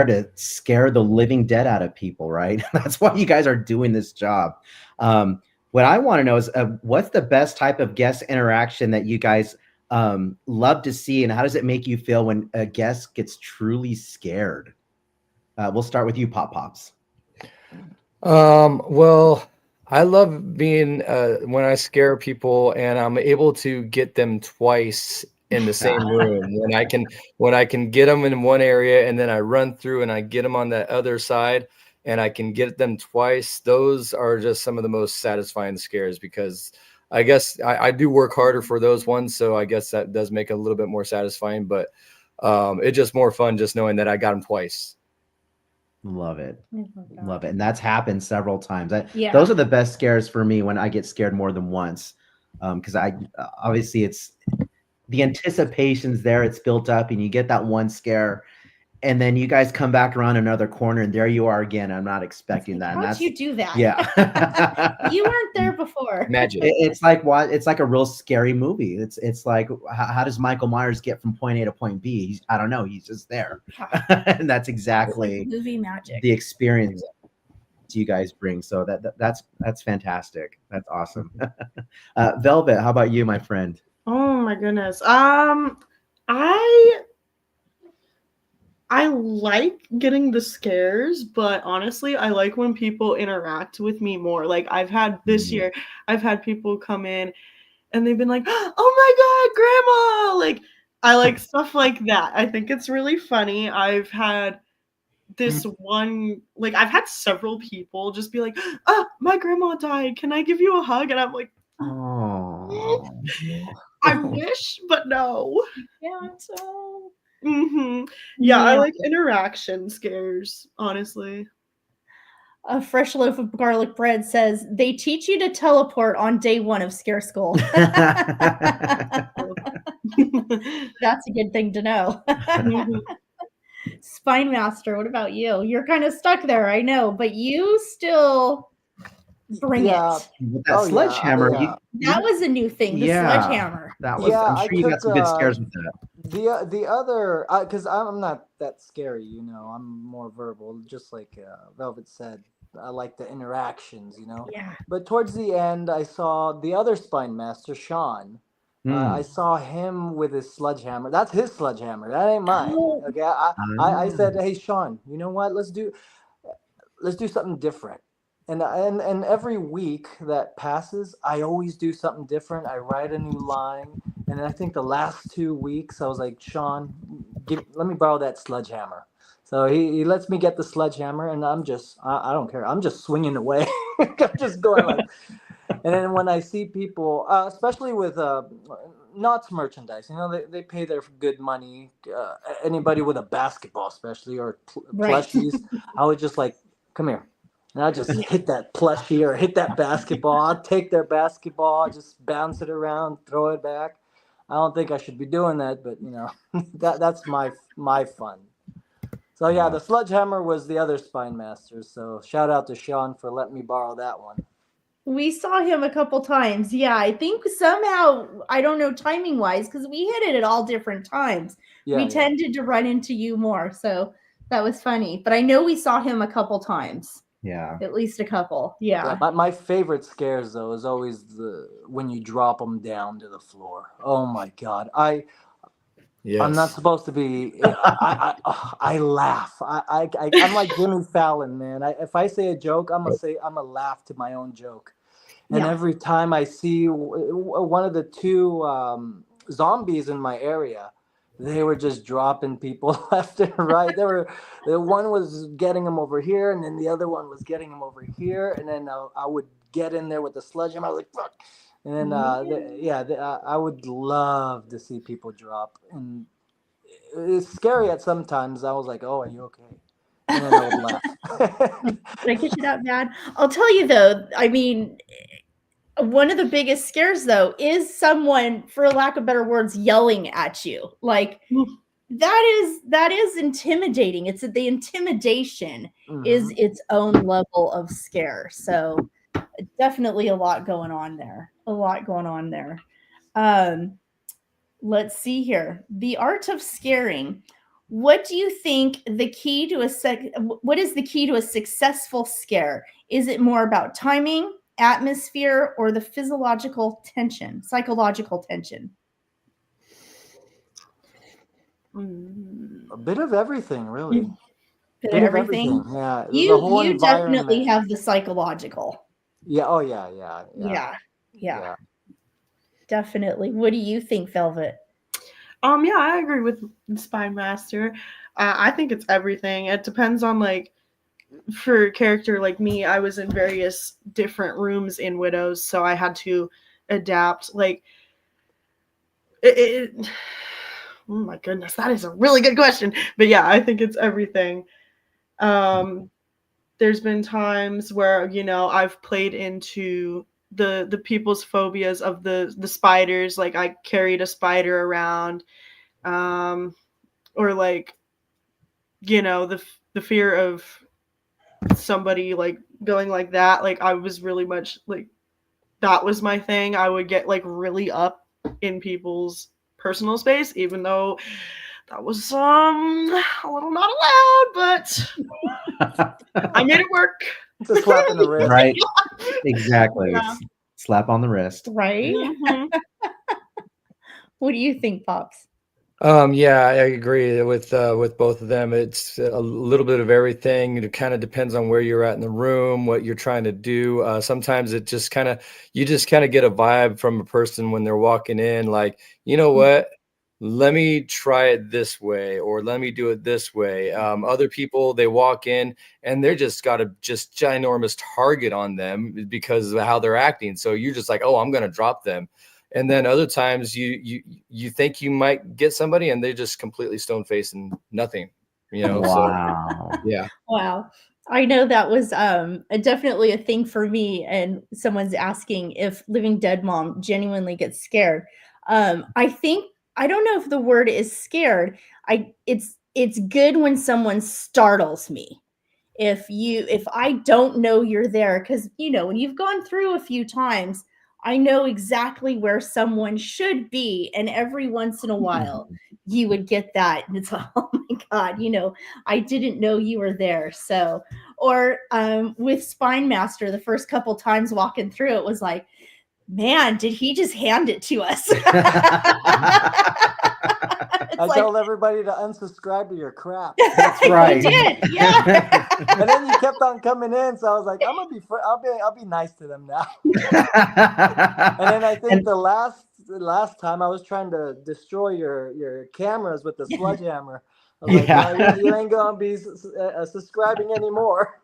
to scare the living dead out of people, right? That's why you guys are doing this job. What I want to know is what's the best type of guest interaction that you guys love to see, and how does it make you feel when a guest gets truly scared? We'll start with you, Pop Pops. Well, I love being when I scare people and I'm able to get them twice in the same room. When I can get them in one area and then I run through and I get them on that other side and I can get them twice. Those are just some of the most satisfying scares, because I guess I do work harder for those ones. So I guess that does make it a little bit more satisfying, but it's just more fun just knowing that I got them twice. Love it. Love it. And that's happened several times. Yeah. Those are the best scares for me, when I get scared more than once. Because obviously it's the anticipation's there, it's built up, and you get that one scare, and then you guys come back around another corner and there you are again. I'm not expecting that. How'd you do that? Yeah. You weren't there before. Magic. It's like what? It's like a real scary movie. It's like, how does Michael Myers get from point A to point B? I don't know. He's just there. And that's exactly like movie magic. The experience you guys bring. So that's fantastic. That's awesome. Velvet, how about you, my friend? Oh my goodness. I like getting the scares, but honestly, I like when people interact with me more. Like I've had this year, I've had people come in and they've been like, "Oh my God, Grandma!" Like I like stuff like that. I think it's really funny. I've had this one, like I've had several people just be like, "Oh, my grandma died. Can I give you a hug?" And I'm like, "Oh, I wish, but no." Yeah, so. Yeah, I like interaction scares, honestly. A fresh loaf of garlic bread says they teach you to teleport on day 1 of Scare School. That's a good thing to know. Spine Master, what about you? You're kind of stuck there, I know, but you still bring it. With that sledgehammer. That was a new thing, the sledgehammer. That was, I'm sure you got some good scares with that. The other, because I'm not that scary, you know, I'm more verbal, just like Velvet said. I like the interactions, you know. Yeah. But towards the end, I saw the other spine master, Sean. I saw him with his sledgehammer. That's his sledgehammer. That ain't mine. Okay. I said, "Hey, Sean, you know what? Let's do something different." And every week that passes, I always do something different. I write a new line. And I think the last 2 weeks, I was like, "Sean, let me borrow that sledgehammer." So he lets me get the sledgehammer, and I don't care. I'm just swinging away. I'm just going like. And then when I see people, especially with Knott's merchandise, you know, they pay their good money. Anybody with a basketball, especially, or plushies, I would just like, "Come here." And I just hit that plushie or hit that basketball. I'll take their basketball, just bounce it around, throw it back. I don't think I should be doing that, but you know, that's my fun. So yeah, the sledgehammer was the other spine master. So shout out to Sean for letting me borrow that one. We saw him a couple times. Yeah, I think somehow, I don't know timing wise, because we hit it at all different times. We tended to run into you more. So that was funny. But I know we saw him a couple times. Yeah. At least a couple. Yeah. My favorite scares though is always when you drop them down to the floor. Oh my God. Yes. I'm not supposed to be. I laugh. I'm like Jimmy Fallon, man. If I say a joke, I'm gonna laugh to my own joke. And Yeah. every time I see one of the two zombies in my area, they were just dropping people left and right. The one was getting them over here, and then the other one was getting them over here, and then I would get in there with the sledgehammer. I was like, "Fuck!" And then I would love to see people drop, and it's scary at sometimes. I was like, "Oh, are you okay?" And then I would laugh. Did I get you that bad? I'll tell you though, I mean, one of the biggest scares though is someone, for lack of better words, yelling at you. Like that is intimidating. It's the intimidation is its own level of scare. So definitely a lot going on there. A lot going on there. Let's see here. The art of scaring. What do you think the key to what is the key to a successful scare? Is it more about timing, atmosphere, or the psychological tension? A bit of everything, really. Bit of everything. Yeah. The You whole definitely environment. have the psychological. Yeah. Oh, yeah. Yeah. Definitely. What do you think, Velvet? Yeah, I agree with Spine Master. I think it's everything. It depends on, like, for a character like me, I was in various different rooms in Widows, so I had to adapt. Like, oh my goodness, that is a really good question. But yeah, I think it's everything. There's been times where, you know, I've played into the people's phobias of the spiders. Like, I carried a spider around, or, like, you know, the fear of somebody, like, going like that. Like, I was really much like, that was my thing. I would get, like, really up in people's personal space, even though that was a little not allowed, but I made it work. It's a slap in the wrist. Right. Exactly. Yeah. Slap on the wrist. Right? Mhm. What do you think, Pops? Yeah, I agree with both of them. It's a little bit of everything. It kind of depends on where you're at in the room, what you're trying to do. Sometimes it just you just kind of get a vibe from a person when they're walking in, like, you know what? Let me try it this way, or let me do it this way. Other people, they walk in and they're just got a just ginormous target on them because of how they're acting. So you're just like, oh, I'm gonna drop them. And then other times you think you might get somebody and they're just completely stone faced and nothing, you know. Wow. So yeah. Wow. I know that was definitely a thing for me. And someone's asking if Living Dead Mom genuinely gets scared. I don't know if the word is scared. It's good when someone startles me. If I don't know you're there, because, you know, when you've gone through a few times, I know exactly where someone should be, and every once in a while you would get that, and it's like, oh my god, you know, I didn't know you were there. So, or with Spine Master, the first couple times walking through, it was like, man, did he just hand it to us? I told everybody to unsubscribe to your crap. That's right. You did, yeah. And then you kept on coming in, so I was like, I'm gonna be I'll be nice to them now. And then I think the last time I was trying to destroy your cameras with the sledgehammer. I was like, no, you ain't gonna be subscribing anymore.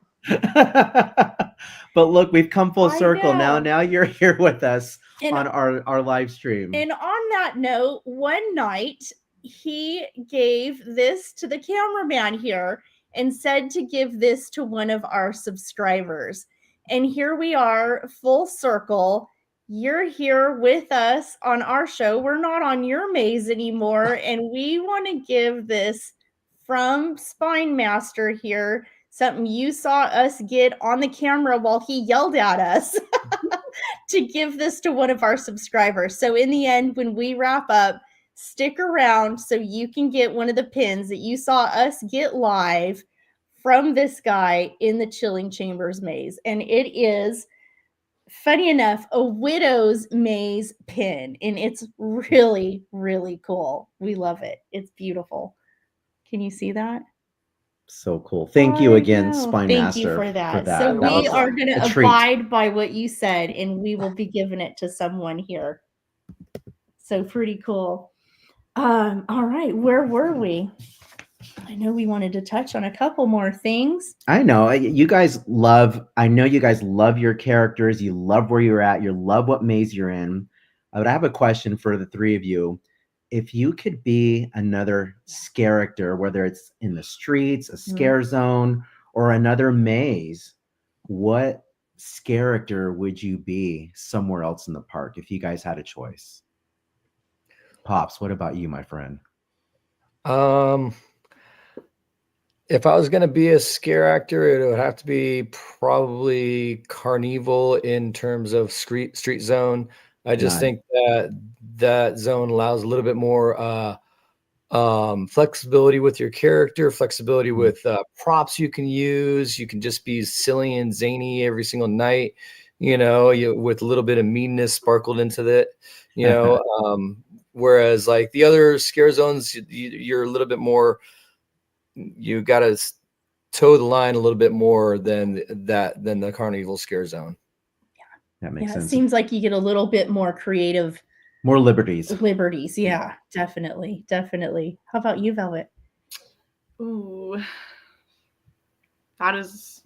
But look, we've come full I circle know. now you're here with us And- on our live stream. And on that note, one night he gave this to the cameraman here and said to give this to one of our subscribers. And here we are, full circle. You're here with us on our show. We're not on your maze anymore. And we want to give this from Spine Master here, something you saw us get on the camera while he yelled at us, to give this to one of our subscribers. So in the end, when we wrap up, stick around so you can get one of the pins that you saw us get live from this guy in the Chilling Chambers maze. And it is funny enough, a widow's maze pin, and it's really, really cool. We love it. It's beautiful. Can you see that? So cool. Thank you I again, know. Spine Thank you Master, for that. So That we was are going a to treat. abide by what you said, and we will be giving it to someone here. So pretty cool. All right, where were we? I know we wanted to touch on a couple more things. I know you guys love. I know you guys love your characters. You love where you're at. You love what maze you're in. I would have a question for the three of you. If you could be another character, whether it's in the streets, a scare zone, or another maze, what character would you be somewhere else in the park if you guys had a choice? Pops, what about you, my friend? If I was going to be a scare actor, it would have to be probably Carnival in terms of street zone. I just Nice. think that zone allows a little bit more flexibility with your character, flexibility with props you can use. You can just be silly and zany every single night, with a little bit of meanness sparkled into it, whereas like the other scare zones, you're a little bit more, you got to toe the line a little bit more than the Carnival scare zone. That makes sense. It seems like you get a little bit more creative. More liberties. Yeah, definitely. How about you, Velvet? Ooh. That is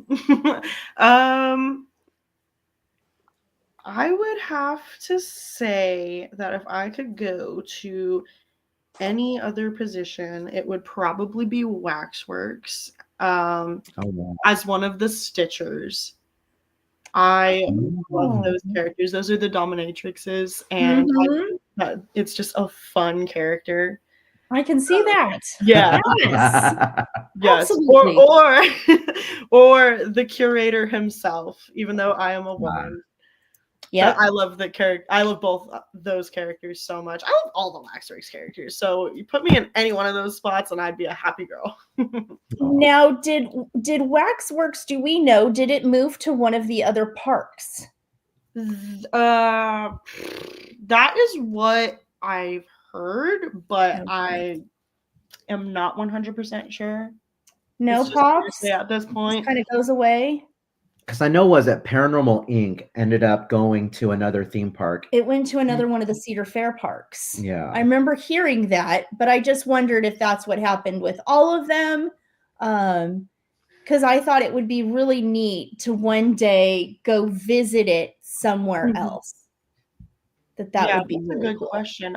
I would have to say that if I could go to any other position, it would probably be Waxworks. As one of the Stitchers. I love those characters. Those are the dominatrixes, and I think that it's just a fun character. I can see that. Yeah. Yes. Absolutely. Or the curator himself, even though I am a woman. Yeah. I love the character. I love both those characters so much. I love all the Waxworks characters. So you put me in any one of those spots and I'd be a happy girl. Now, did Waxworks, do we know, did it move to one of the other parks? That is what I've heard, but okay. I am not 100% sure. No, Pops? At this point. It kind of goes away. Because I know was that Paranormal Inc. ended up going to another theme park. It went to another one of the Cedar Fair parks. Yeah. I remember hearing that, but I just wondered if that's what happened with all of them. Because I thought it would be really neat to one day go visit it somewhere else. That would be really a good cool. question.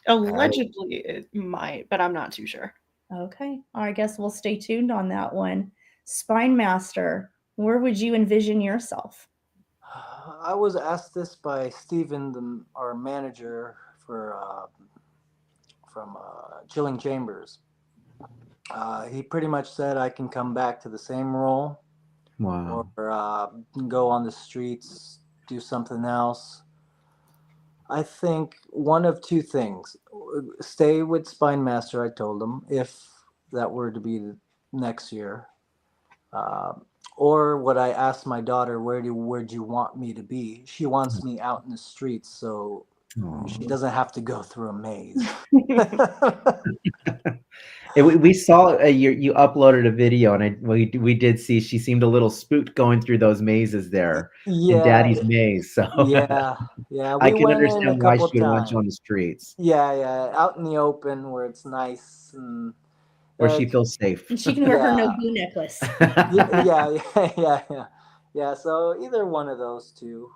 Allegedly it might, but I'm not too sure. Okay. I guess we'll stay tuned on that one. Spine Master, where would you envision yourself? I was asked this by Steven, our manager from Chilling Chambers. He pretty much said I can come back to the same role. Wow. Or go on the streets, do something else. I think one of two things. Stay with Spine Master, I told him, if that were to be next year. Or what I asked my daughter, where'd you want me to be? She wants me out in the streets, so she doesn't have to go through a maze. We saw you uploaded a video, and we did see she seemed a little spooked going through those mazes there in Daddy's maze. So yeah, I can understand why she would want you on the streets. Yeah, out in the open where it's nice and where she feels safe. And she can wear her no-boo necklace. Yeah. So either one of those two,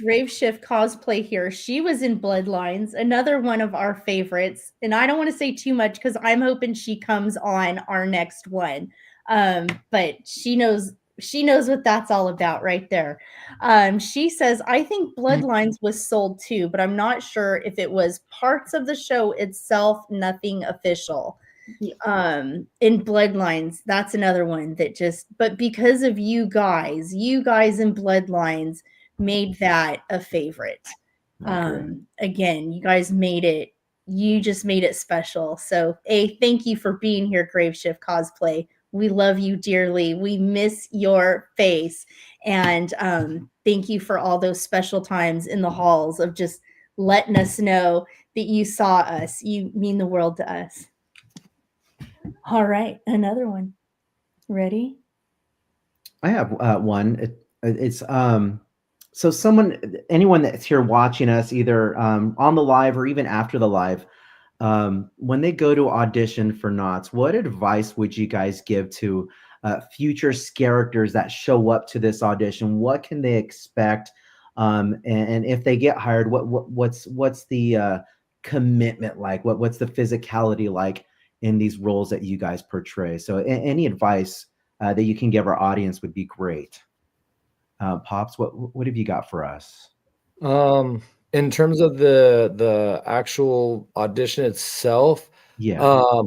Brave Shift cosplay here. She was in Bloodlines, another one of our favorites. And I don't want to say too much because I'm hoping she comes on our next one. But she knows what that's all about right there. She says, I think Bloodlines was sold too, but I'm not sure if it was parts of the show itself, nothing official. In Bloodlines, that's another one that but because of you guys in Bloodlines made that a favorite. Again, you guys you just made it special. So thank you for being here, Graveshift Cosplay. We love you dearly. We miss your face. And thank you for all those special times in the halls of just letting us know that you saw us. You mean the world to us. All right, another one. Ready? I have one. It's so anyone that's here watching us, either on the live or even after the live, when they go to audition for Knots, what advice would you guys give to future characters that show up to this audition? What can they expect? And if they get hired, what's the commitment like? What's the physicality like in these roles that you guys portray? So any advice that you can give our audience would be great. Pops, what have you got for us? In terms of the actual audition itself, Yeah.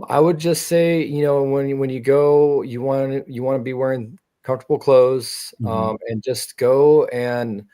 I would just say, you know, when you go, you want to be wearing comfortable clothes, and just go and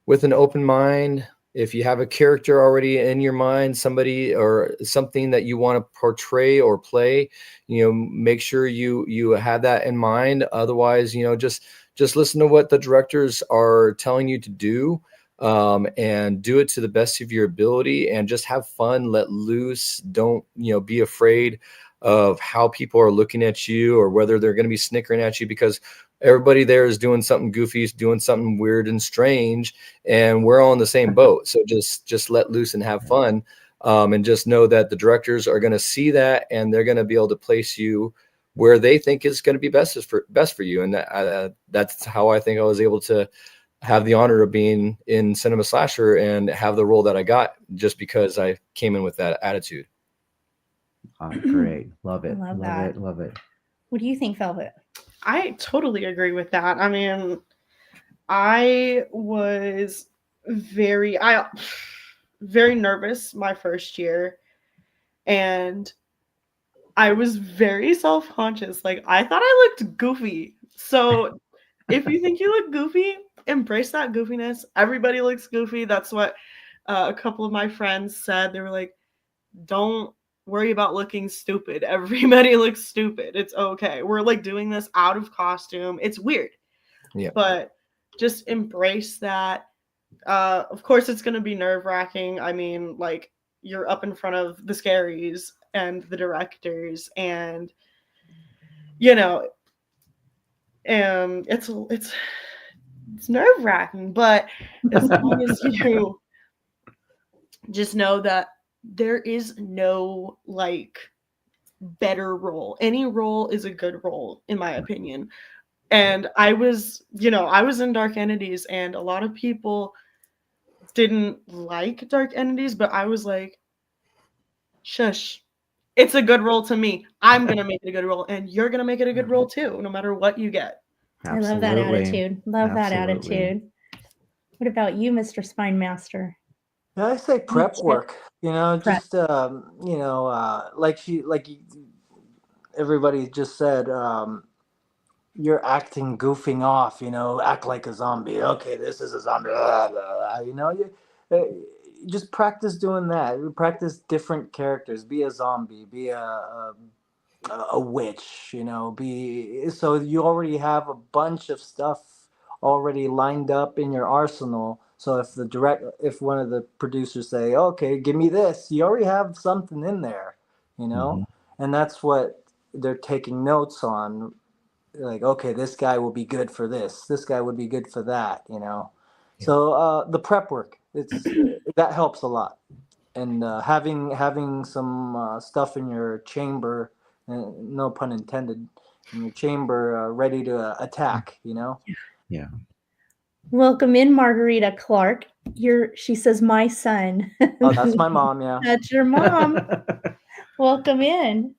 with an open mind. If you have a character already in your mind, somebody or something that you want to portray or play, you know, make sure you have that in mind. Otherwise, you know, just listen to what the directors are telling you to do, and do it to the best of your ability, and just have fun, let loose. Don't, you know, be afraid of how people are looking at you or whether they're going to be snickering at you, because everybody there is doing something goofy, is doing something weird and strange, and we're all in the same boat. So just let loose and have fun, and just know that the directors are going to see that, and they're going to be able to place you where they think is going to be best for you. And that's how I think I was able to have the honor of being in Cinema Slasher and have the role that I got, just because I came in with that attitude. Great. Love it. Love Love that. it. Love it. What do you think, Velvet? I totally agree with that. I mean, I was very nervous my first year, and I was very self-conscious. Like, I thought I looked goofy. So if you think you look goofy, embrace that goofiness. Everybody looks goofy. That's what a couple of my friends said. They were like, don't worry about looking stupid. Everybody looks stupid. It's okay. We're like doing this out of costume. It's weird. Yeah. But just embrace that. Of course, it's going to be nerve-wracking. I mean, like, you're up in front of the scaries and the directors, and, you know, and it's nerve-wracking. But as long as you just know that there is no, like, better role. Any role is a good role, in my opinion. And I was in Dark Entities, and a lot of people didn't like Dark Entities, but I was like, shush. It's a good role to me. I'm going to make it a good role, and you're going to make it a good role too, no matter what you get. I love that attitude. Love that attitude. What about you, Mr. Spine Master? Yeah, I say prep work. You know, just like everybody just said, you're acting goofing off. You know, act like a zombie. Okay, this is a zombie. Blah, blah, blah. You know, you just practice doing that. Practice different characters. Be a zombie. Be a witch. You know, so you already have a bunch of stuff already lined up in your arsenal. So if one of the producers say, okay, give me this, you already have something in there, you know? And that's what they're taking notes on. Like, okay, this guy will be good for this. This guy would be good for that, you know? Yeah. So the prep work, that helps a lot. And having some stuff in your chamber, no pun intended, in your chamber ready to attack, you know? Yeah. Welcome in, Margarita Clark. She says, my son. Oh, that's my mom, yeah. That's your mom. Welcome in.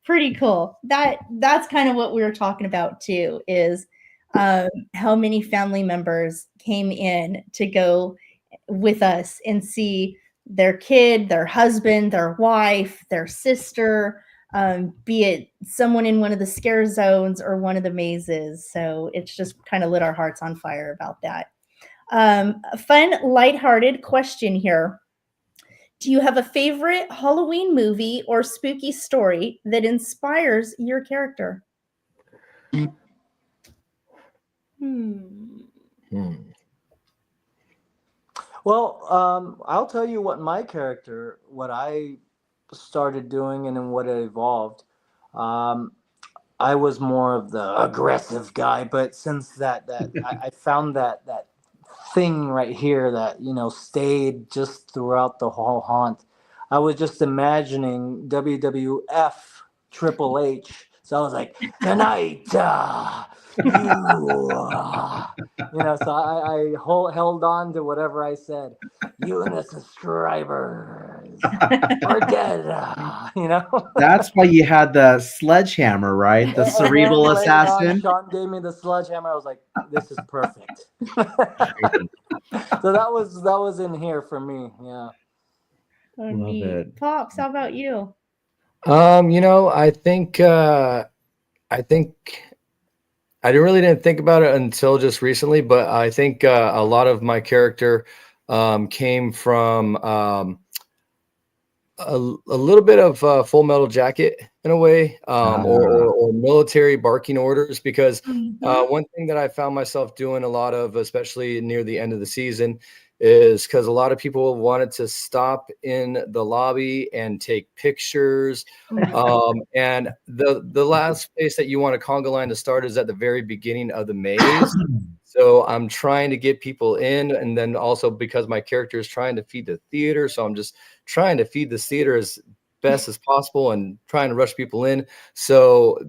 Pretty cool. That's kind of what we were talking about too, is how many family members came in to go with us and see their kid, their husband, their wife, their sister, be it someone in one of the scare zones or one of the mazes. So it's just kind of lit our hearts on fire about that. A fun, lighthearted question here. Do you have a favorite Halloween movie or spooky story that inspires your character? Well, I'll tell you what my character, what I started doing, and then what it evolved. Um, I was more of the aggressive guy, but since I found that thing right here that stayed just throughout the whole haunt, I was just imagining WWF Triple H. So I was like, tonight, so I held on to whatever I said. You and the subscribers are dead, That's why you had the sledgehammer, right? The And then cerebral later on, assassin. Sean gave me the sledgehammer. I was like, "This is perfect." So that was in here for me. Yeah. Oh, Love neat. it. Pops, how about you? I think I really didn't think about it until just recently, but I think a lot of my character came from a little bit of Full Metal Jacket in a way, or military barking orders, because one thing that I found myself doing a lot of, especially near the end of the season, is because a lot of people wanted to stop in the lobby and take pictures. And the last place that you want a conga line to start is at the very beginning of the maze. So I'm trying to get people in, and then also because my character is trying to feed the theater, so I'm just trying to feed the theater as best as possible and trying to rush people in. So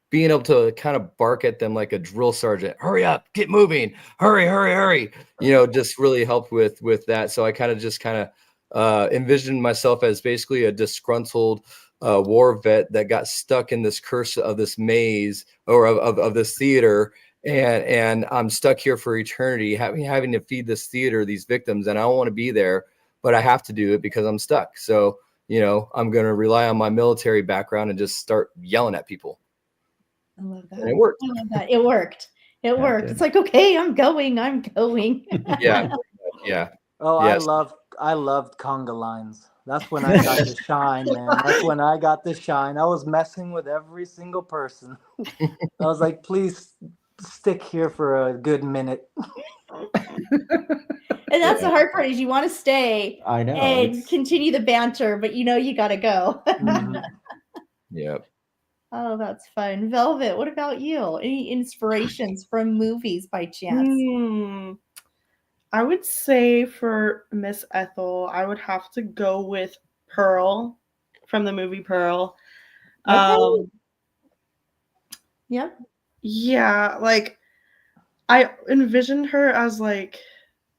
being able to kind of bark at them like a drill sergeant, hurry up, get moving, hurry, hurry, hurry, just really helped with that. So I kind of envisioned myself as basically a disgruntled war vet that got stuck in this curse of this maze, or of this theater. And I'm stuck here for eternity, having to feed this theater, these victims, and I don't want to be there, but I have to do it because I'm stuck. So, I'm going to rely on my military background and just start yelling at people. I love that. And it worked. I love that. It worked. It worked. It's like, okay, I'm going. Yeah. Yeah. Oh, Yes. I loved conga lines. That's when I got the shine, man. That's when I got the shine. I was messing with every single person. I was like, please stick here for a good minute. And that's the hard part, is you want to stay I know. and continue the banter, but you got to go. Yep. Oh, that's fun. Velvet, what about you? Any inspirations from movies by chance? I would say for Miss Ethel, I would have to go with Pearl from the movie Pearl. Okay. Yep. Yeah, like I envisioned her as like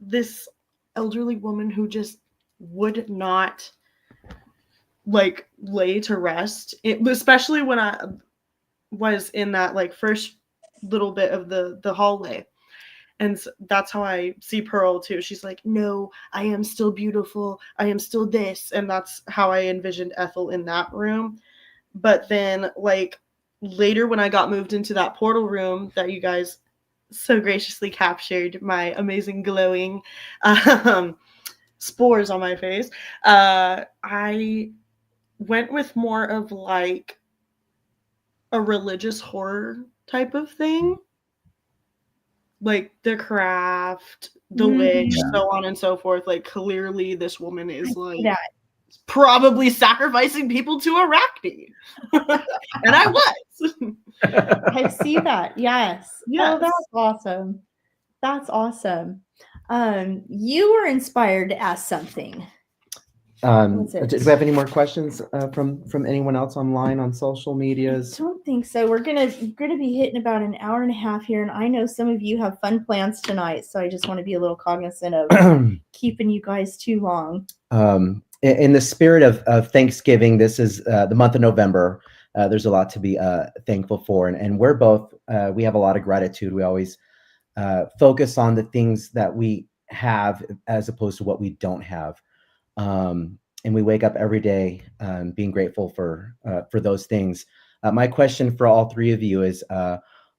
this elderly woman who just would not like lay to rest, especially when I was in that like first little bit of the hallway. And so that's how I see Pearl too. She's like, no, I am still beautiful, I am still this. And that's how I envisioned Ethel in that room. But then like later when I got moved into that portal room that you guys so graciously captured my amazing glowing spores on my face, I went with more of like a religious horror type of thing, like The Craft, The Witch, so on and so forth. Like clearly this woman is like probably sacrificing people to Arachne. And I was. I see that. Yes. Yes. Oh, that's awesome. That's awesome. You were inspired to ask something. Do we have any more questions from anyone else online on social medias? I don't think so. We're gonna be hitting about an hour and a half here, and I know some of you have fun plans tonight, so I just want to be a little cognizant of keeping you guys too long. In the spirit of Thanksgiving, this is the month of November. There's a lot to be thankful for, and we're both we have a lot of gratitude. We always focus on the things that we have as opposed to what we don't have. And we wake up every day being grateful for those things. My question for all three of you is,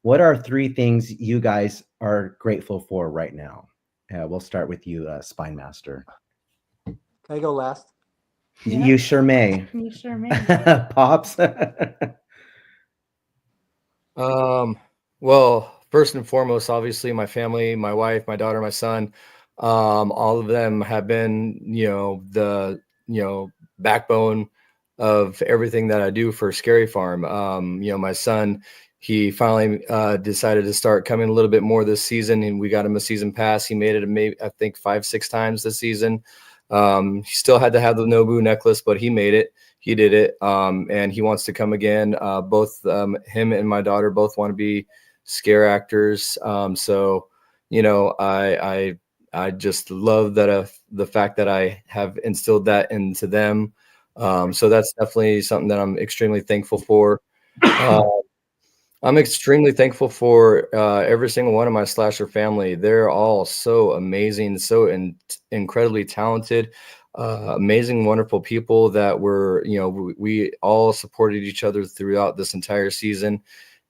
what are three things you guys are grateful for right now? We'll start with you, Spine Master. Can I go last? Yeah. You sure may. You sure may. Pops. Well, first and foremost, obviously my family, my wife, my daughter, my son, all of them have been, the, backbone of everything that I do for Scary Farm. My son, he finally decided to start coming a little bit more this season, and we got him a season pass. He made it maybe, I think, 5, 6 times this season. He still had to have the Nobu necklace, but he made it. He did it, and he wants to come again. Both him and my daughter both want to be scare actors. So, I just love that the fact that I have instilled that into them. So that's definitely something that I'm extremely thankful for. Uh, I'm extremely thankful for every single one of my slasher family. They're all so amazing, so incredibly talented, amazing, wonderful people that were, we all supported each other throughout this entire season.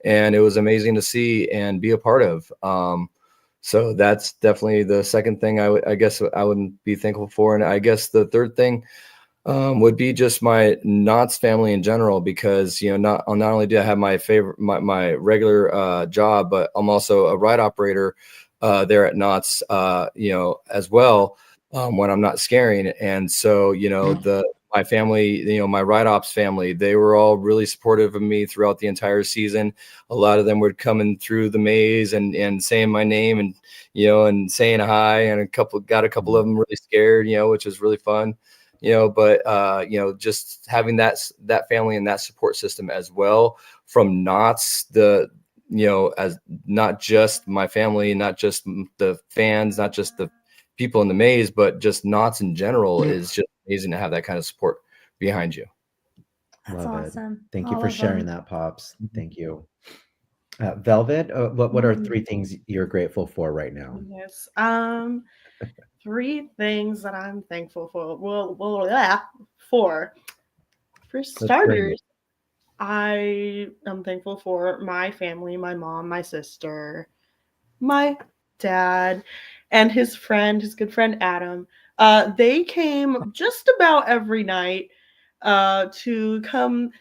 And it was amazing to see and be a part of. So that's definitely the second thing I guess I wouldn't be thankful for. And I guess the third thing would be just my Knott's family in general, because not only do I have my regular job, but I'm also a ride operator there at Knott's, as well, when I'm not scaring. And so my family, my ride ops family, they were all really supportive of me throughout the entire season. A lot of them were coming through the maze and saying my name, and and saying hi, and got a couple of them really scared, which was really fun. But just having that family and that support system as well from Knott's, as not just my family, not just the fans, not just the people in the maze, but just Knott's in general, is just amazing to have that kind of support behind you. That's Love awesome. it. Thank you All for of sharing them. that, Pops. Thank you. Velvet, what are Mm. 3 things you're grateful for right now? Yes. 3 things that I'm thankful for. Well, yeah, 4. For Let's bring it. starters, I am thankful for my family, my mom, my sister, my dad, and his friend, his good friend Adam. They came just about every night to come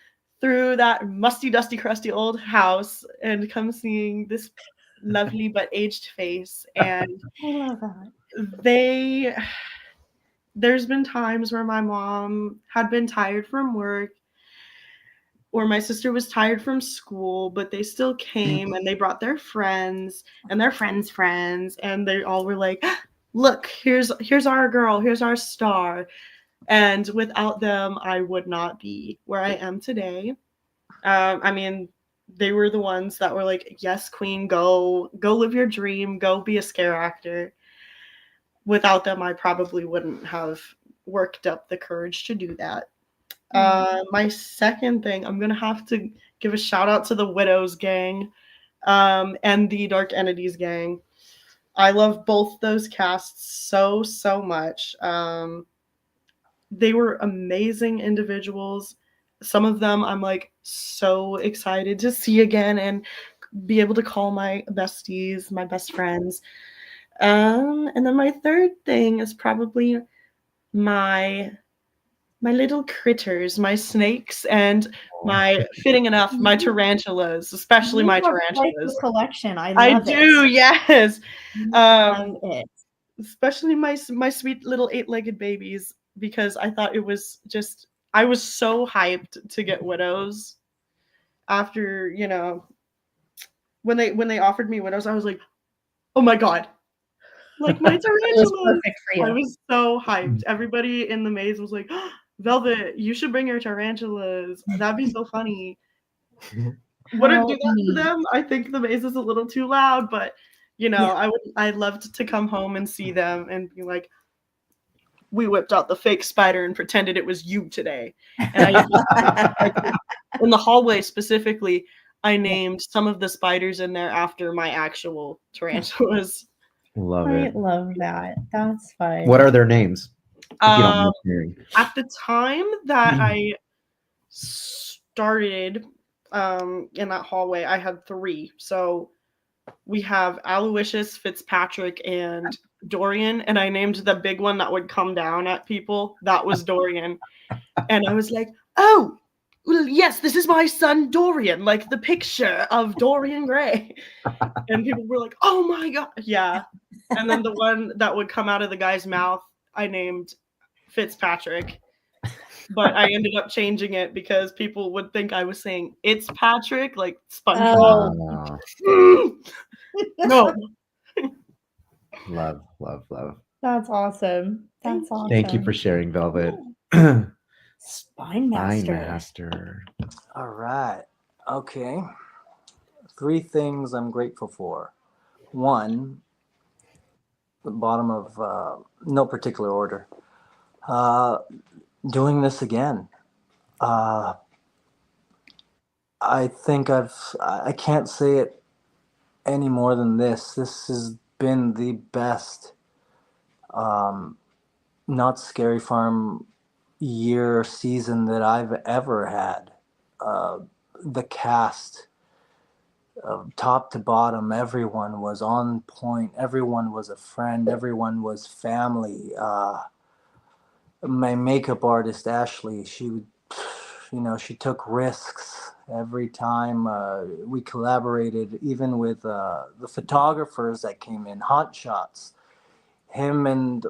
through that musty, dusty, crusty old house and come seeing this lovely but aged face. And I love that. they, there's been times where my mom had been tired from work, or my sister was tired from school, but they still came and they brought their friends and their friends' friends, and they all were like, "Look, here's our girl, here's our star." And without them, I would not be where I am today. I mean, they were the ones that were like, "Yes, queen, go live your dream, go be a scare actor." Without them, I probably wouldn't have worked up the courage to do that. My second thing, I'm gonna have to give a shout out to the Widows gang, and the Dark Entities gang. I love both those casts so much. They were amazing individuals. Some of them I'm like so excited to see again and be able to call my besties, my best friends. And then my third thing is probably my my little critters, my snakes, and my fitting enough, my tarantulas, especially You my have quite the tarantulas. collection. I I love do, it. yes. Love Um, it. especially my sweet little 8-legged babies, because I thought it was just I was so hyped to get widows after, when they offered me widows, I was like, "Oh my god." Like my It was tarantulas. perfect for I you. was so hyped. Everybody in the maze was like, "Velvet, you should bring your tarantulas. That'd be so funny." Wouldn't How do that to neat. them. I think the maze is a little too loud, but Yeah. I loved to come home and see them and be like, "We whipped out the fake spider and pretended it was you today." And I like in the hallway specifically, I named some of the spiders in there after my actual tarantulas. Love I it. love that. That's fun. What are their names? If you don't Um, mind sharing. at the time that I started in that hallway, I had 3. So we have Aloysius, Fitzpatrick, and Dorian, and I named the big one that would come down at people. That was Dorian. And I was like, "Oh, well, yes, this is my son Dorian, like the picture of Dorian Gray. And people were like, oh my God. Yeah. And then the one that would come out of the guy's mouth, I named Fitzpatrick. But I ended up changing it because people would think I was saying it's Patrick, like SpongeBob. Oh. No. Love, love, love. That's awesome. That's awesome. Thank you for sharing, Velvet. Spine Master. Master. All right. Okay. 3 things I'm grateful for. 1, the bottom of no particular order. Doing this again. I think I can't say it any more than this. This has been the best Not Scary Farm year season that I've ever had. The cast, top to bottom, everyone was on point. Everyone was a friend. Everyone was family. My makeup artist, Ashley, she took risks every time. We collaborated, even with the photographers that came in, hot shots. Him and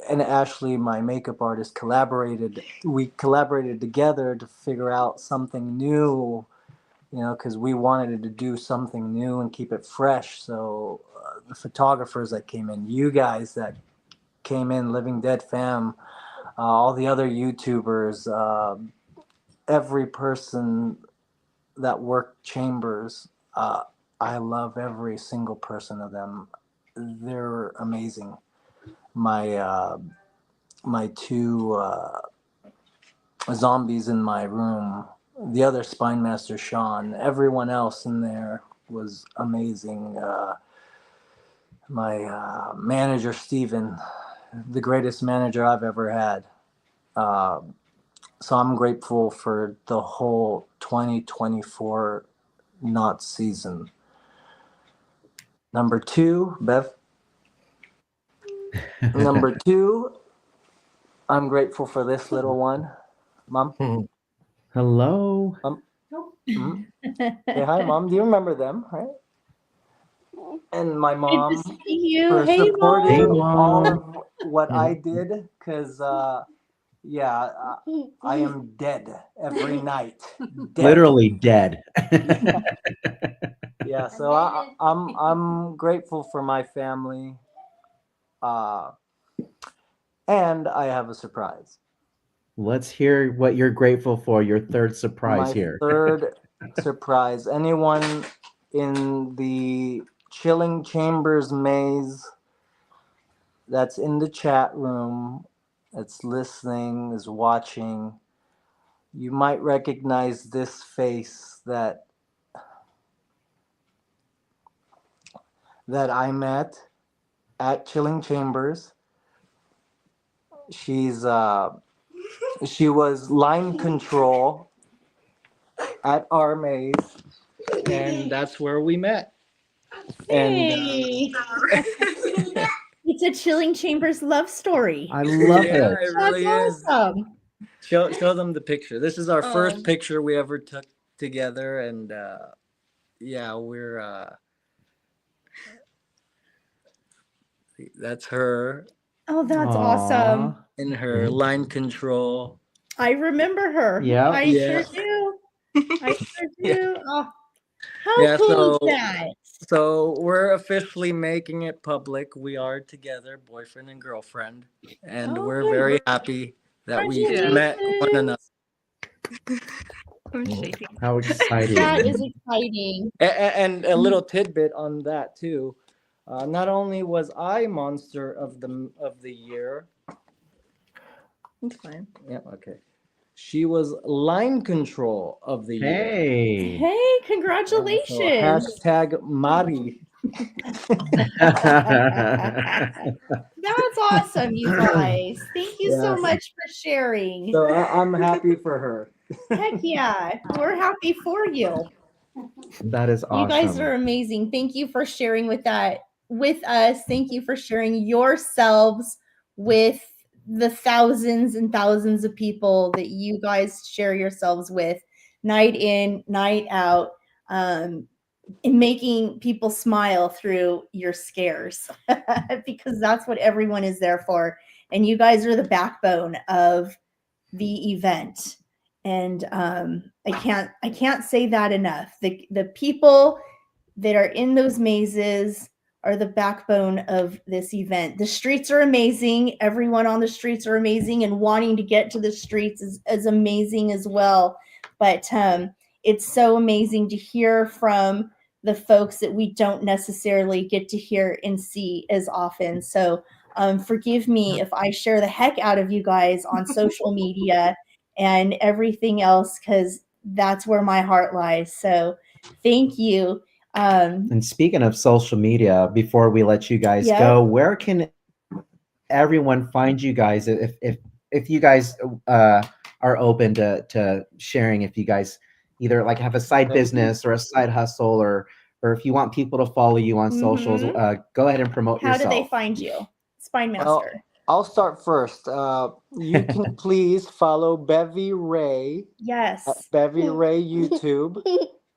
Ashley, my makeup artist, collaborated. We collaborated together to figure out something new, because we wanted to do something new and keep it fresh. So the photographers that came in, you guys that came in, Living Dead fam, all the other YouTubers, every person that worked Chambers, I love every single person of them. They're amazing. My 2 zombies in my room, the other Spine Master Sean, everyone else in there was amazing. My manager Steven, the greatest manager I've ever had. So I'm grateful for the whole 2024 Not season. Number 2, Bev. Number 2, I'm grateful for this little one. Mom? Hello. Say hi, Mom. Do you remember them, right? And my mom Good to see you. for Hey, supporting Mom. all of what I did, because I am dead every night. Dead. Literally dead. Yeah, so I'm grateful for my family, and I have a surprise. Let's hear what you're grateful for. Your third surprise My here. third surprise. Anyone in the Chilling Chambers maze that's in the chat room, that's listening, is watching, you might recognize this face that I met at Chilling Chambers. She was line control at our maze, and that's where we met. Hey. It's a Chilling Chambers love story. I love it. It really That's is. awesome. Show them the picture. This is our first picture we ever took together, and we're that's her Oh, that's awesome. in her line control. I remember her. Yeah. I Yeah. sure do. I sure do. Yeah. Oh, how cool is that? So we're officially making it public. We are together, boyfriend and girlfriend, and we're very happy that we met one another. I'm shaking. How exciting. That is exciting. And a little tidbit on that too. Not only was I Monster of the Year. It's fine. Yeah, okay. She was Line Control of the Year. Hey. Hey, congratulations. So hashtag Mari. That's awesome, you guys. Thank you so much for sharing. So I'm happy for her. Heck yeah. We're happy for you. That is awesome. You guys are amazing. Thank you for sharing with us. Thank you for sharing yourselves with the thousands and thousands of people that you guys share yourselves with night in, night out, and making people smile through your scares because that's what everyone is there for. And you guys are the backbone of the event. And I can't say that enough. The people that are in those mazes are the backbone of this event. The streets are amazing. Everyone on the streets are amazing, and wanting to get to the streets is amazing as well. But it's so amazing to hear from the folks that we don't necessarily get to hear and see as often. So forgive me if I share the heck out of you guys on social media and everything else, because that's where my heart lies. So thank you. And speaking of social media, before we let you guys go, where can everyone find you guys if you guys are open to sharing, if you guys either like have a side business or a side hustle, or if you want people to follow you on socials, go ahead and promote yourself. How do they find you, Spine Master? Well, I'll start first. You can please follow Bevy Ray. Yes. At Bevy Ray YouTube.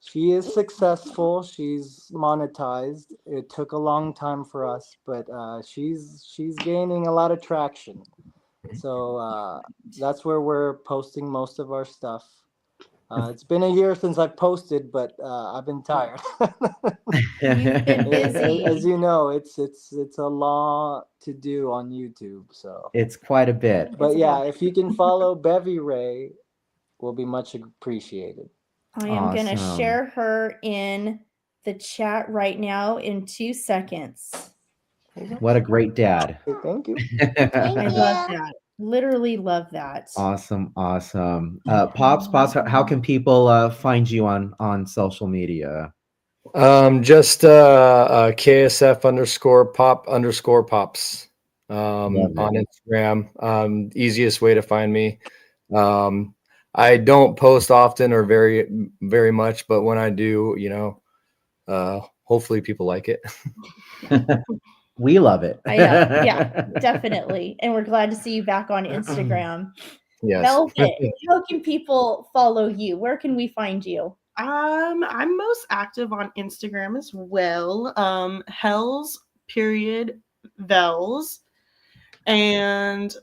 She is successful. She's monetized. It took a long time for us, but she's gaining a lot of traction. So that's where we're posting most of our stuff. It's been a year since I've posted, but I've been tired. You've been busy. As you know, it's a lot to do on YouTube. So it's quite a bit. But yeah, if you can follow Bevy Ray, will be much appreciated. I am going to share her in the chat right now in 2 seconds. What a great dad. Thank you. I love that. Literally love that. Awesome. Pops, how can people find you on social media? Just KSF_pop_pops on Instagram. Easiest way to find me. I don't post often or very, very much, but when I do, hopefully people like it. We love it. Yeah, definitely. And we're glad to see you back on Instagram. Yes. Velvet, how can people follow you? Where can we find you? I'm most active on Instagram as well. Hells_Vels. And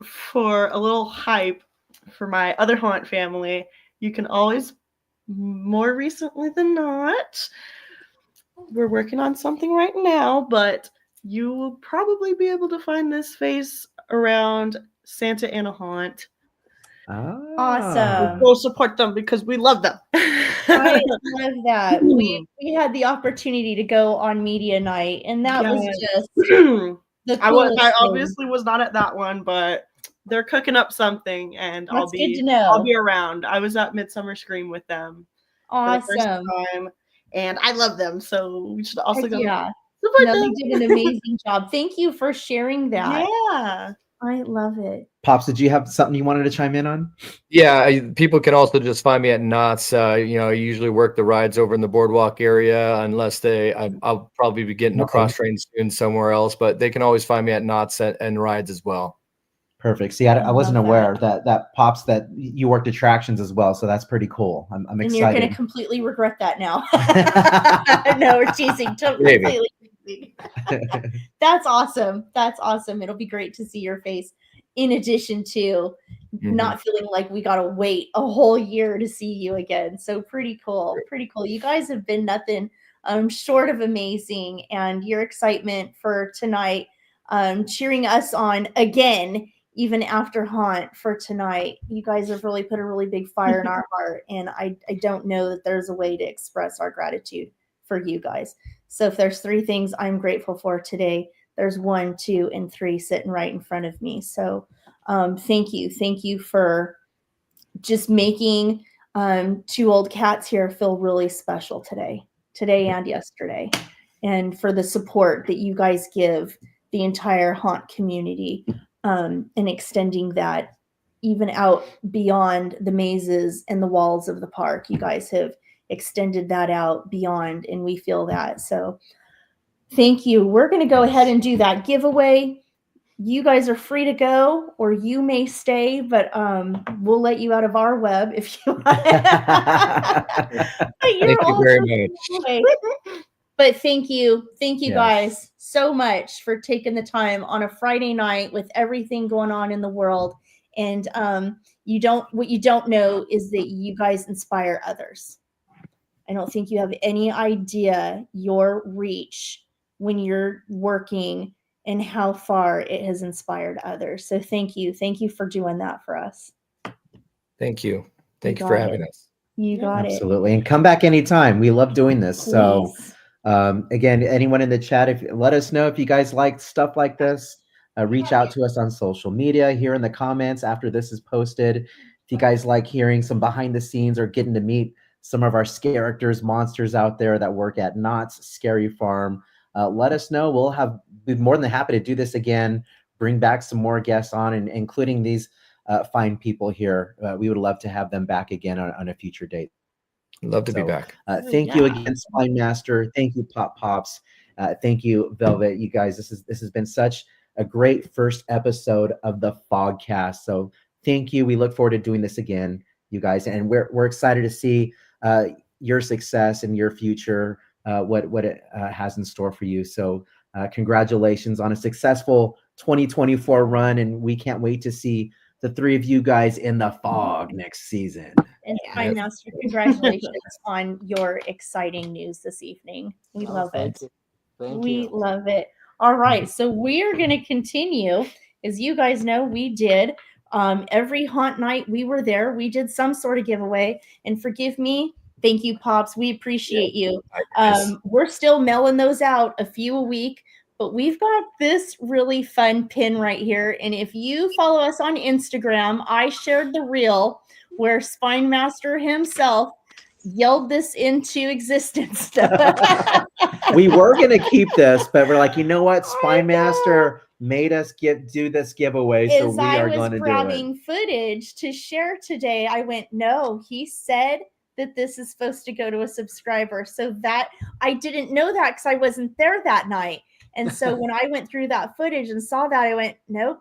for a little hype for my other haunt family, you can always, more recently than not, we're working on something right now, but you will probably be able to find this face around Santa Ana Haunt. Awesome. Go support them because we love them. I love that. We had the opportunity to go on media night, and that was just the coolest I obviously was not at that one, but they're cooking up something, and That's good to know. I'll be around. I was at Midsummer Scream with them. Awesome. For the first time, and I love them, so we should also go. Yeah. No, they did an amazing job. Thank you for sharing that. Yeah. I love it. Pops, did you have something you wanted to chime in on? Yeah, people can also just find me at Knott's. I usually work the rides over in the boardwalk area, unless I'll probably be getting a cross train soon somewhere else, but they can always find me at Knott's and rides as well. Perfect. See, I wasn't aware that Pops, that you worked attractions as well, so that's pretty cool. I'm excited. And you're going to completely regret that now. No, we're teasing. Completely. That's awesome. That's awesome. It'll be great to see your face, in addition to not feeling like we got to wait a whole year to see you again. So pretty cool. Pretty cool. You guys have been nothing short of amazing, and your excitement for tonight, cheering us on again, even after Haunt for tonight. You guys have really put a really big fire in our heart, and I don't know that there's a way to express our gratitude for you guys. So if there's 3 things I'm grateful for today, there's 1, 2, and 3 sitting right in front of me. So thank you. Thank you for just making 2 old cats here feel really special today and yesterday, and for the support that you guys give the entire haunt community, and extending that even out beyond the mazes and the walls of the park. You guys have extended that out beyond, and we feel that. So thank you. We're going to go ahead and do that giveaway. you guys are free to go, or you may stay, but we'll let you out of our web if you want. But you're Thank you all very just much. away. But thank you Yes. guys so much for taking the time on a Friday night with everything going on in the world. And what you don't know is that you guys inspire others. I don't think you have any idea your reach when you're working and how far it has inspired others. So thank you for doing that for us. Thank you. Thank you got for having it. us. You got Absolutely. And come back anytime. We love doing this. it. So Please. again, anyone in the chat, if let us know if you guys like stuff like this. Reach out to us on social media here in the comments after this is posted. If you guys like hearing some behind the scenes or getting to meet some of our characters, monsters out there that work at Knott's Scary Farm, let us know. We'll be more than happy to do this again, bring back some more guests on, and including these fine people here. We would love to have them back again on a future date. Love to be back. Thank you again, Spine Master. Thank you, Pop Pops. Thank you, Velvet. You guys, this has been such a great first episode of the FogCast. So thank you. We look forward to doing this again, you guys, and we're excited to see your success and your future, what it has in store for you. So congratulations on a successful 2024 run, and we can't wait to see the three of you guys in the fog next season. And Spine Master, congratulations on your exciting news this evening. We love it. Thank you. Love it. All right. So we're going to continue. As you guys know, we did every haunt night we were there. We did some sort of giveaway. And forgive me. Thank you, Pops. We appreciate you. We're still mailing those out a few a week. But we've got this really fun pin right here. And if you follow us on Instagram, I shared the reel where Spine Master himself yelled this into existence. We were going to keep this, but we're like, you know what? Spine Master made us do this giveaway, so we are going to do it. As I was grabbing footage to share today, I went, no, he said that this is supposed to go to a subscriber. So that I didn't know that because I wasn't there that night. And so when I went through that footage and saw that, I went, nope,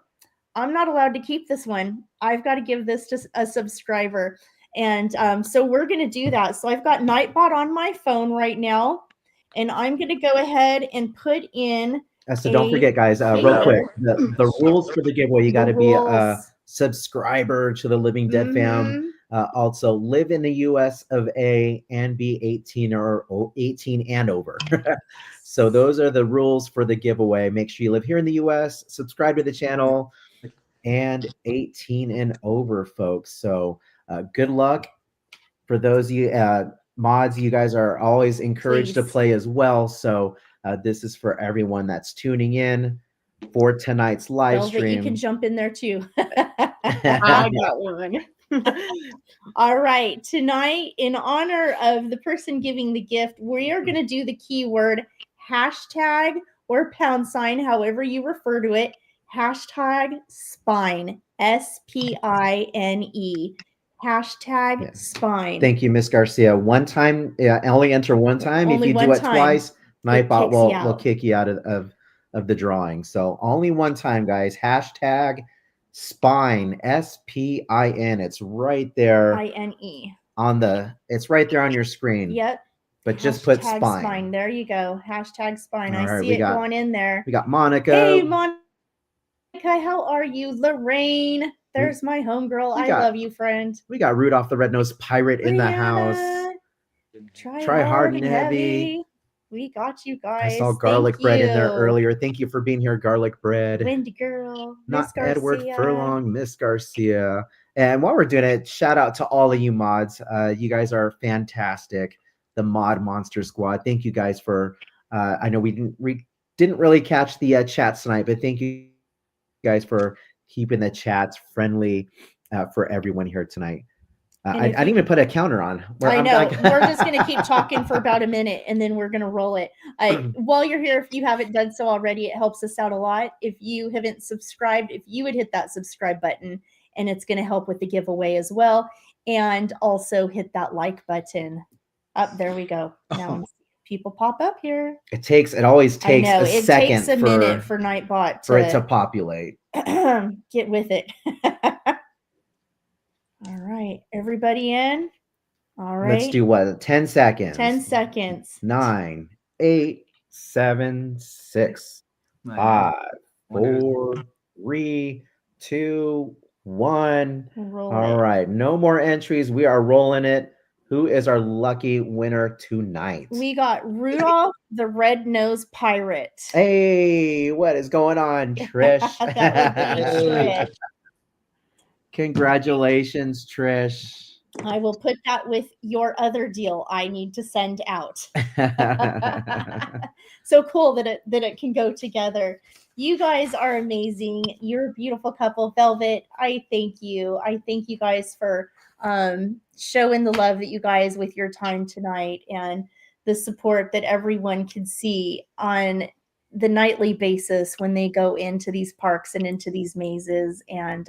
I'm not allowed to keep this one. I've got to give this to a subscriber. And so we're going to do that. So I've got Nightbot on my phone right now, and I'm going to go ahead and put in. So don't forget, guys, real quick, the rules for the giveaway, you got to be a subscriber to the Living Dead fam. Also live in the US of A and be 18 or 18 and over. So those are the rules for the giveaway. Make sure you live here in the US, subscribe to the channel, and 18 and over, folks. So good luck. For those of you mods, you guys are always encouraged to play as well. So this is for everyone that's tuning in for tonight's live stream. You can jump in there too. I got one. All right. Tonight, in honor of the person giving the gift, we are going to do the keyword hashtag or pound sign, however you refer to it, hashtag spine, SPINE. Hashtag spine. Thank you, Miss Garcia. One time, only enter one time. Only if you one do it time, twice, Nightbot will kick you out of the drawing. So only one time, guys. Hashtag spine, SPIN. It's right there. INE. It's right there on your screen. Yep. But just put spine. There you go. Hashtag spine. All right, I see it going in there. We got Monica. Hey, Monica. How are you? Lorraine. There's my homegirl. I love you, friend. We got Rudolph the Red-Nosed Pirate in the house. Try hard and heavy. We got you guys. I saw Garlic Bread in there earlier. Thank you for being here, Garlic Bread. Windy Girl. Not Edward Furlong, Miss Garcia. And while we're doing it, shout out to all of you mods. You guys are fantastic. The Mod Monster Squad. Thank you guys for. I know we didn't really catch the chats tonight, but thank you guys for keeping the chats friendly for everyone here tonight. I didn't even put a counter on. I know. We're just going to keep talking for about a minute, and then we're going to roll it. While you're here, if you haven't done so already, it helps us out a lot. If you haven't subscribed, if you would hit that subscribe button, and it's going to help with the giveaway as well. And also hit that like button. Up there we go. Now people pop up here. It always I takes know a it second takes a minute for Nightbot for it to to populate. get with it. All right, everybody in. All right. Let's do what? 10 seconds. 10 seconds. 9, 8, 7, 6, Man, 5, wonder- 4, 3, 2, 1. Roll All it. right. No more entries. We are rolling it. Who is our lucky winner tonight? We got Rudolph the Red-Nosed Pirate. Hey, what is going on, Trish? That would be Trish. Congratulations, Trish. I will put that with your other deal I need to send out. So cool that it can go together. You guys are amazing. You're a beautiful couple. Velvet, I thank you. I thank you guys for showing the love that you guys with your time tonight and the support that everyone can see on the nightly basis when they go into these parks and into these mazes. And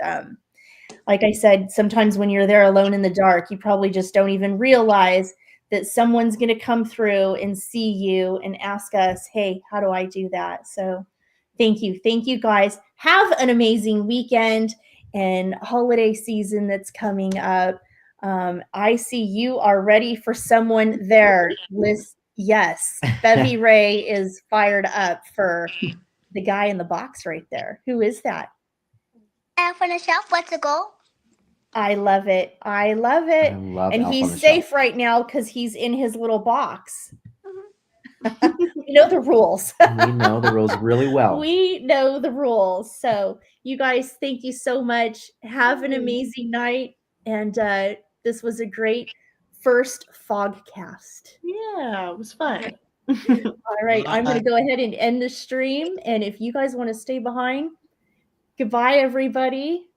like I said, sometimes when you're there alone in the dark, you probably just don't even realize that someone's going to come through and see you and ask us, hey, how do I do that? So thank you. Thank you, guys. Have an amazing weekend and holiday season that's coming up. I see you are ready for someone there. Liz, yes, Bevy Ray is fired up for the guy in the box right there. Who is that? Elf on the Shelf, what's the goal? I love it. I love it. I love and Elf on he's the safe Shelf. right now because he's in his little box. We know the rules. We know the rules really well. We know the rules. So you guys, thank you so much. Have an amazing night. And this was a great first FogCast. Yeah, it was fun. All right. I'm going to go ahead and end the stream. And if you guys want to stay behind, goodbye, everybody.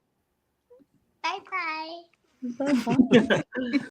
Bye-bye. Bye-bye.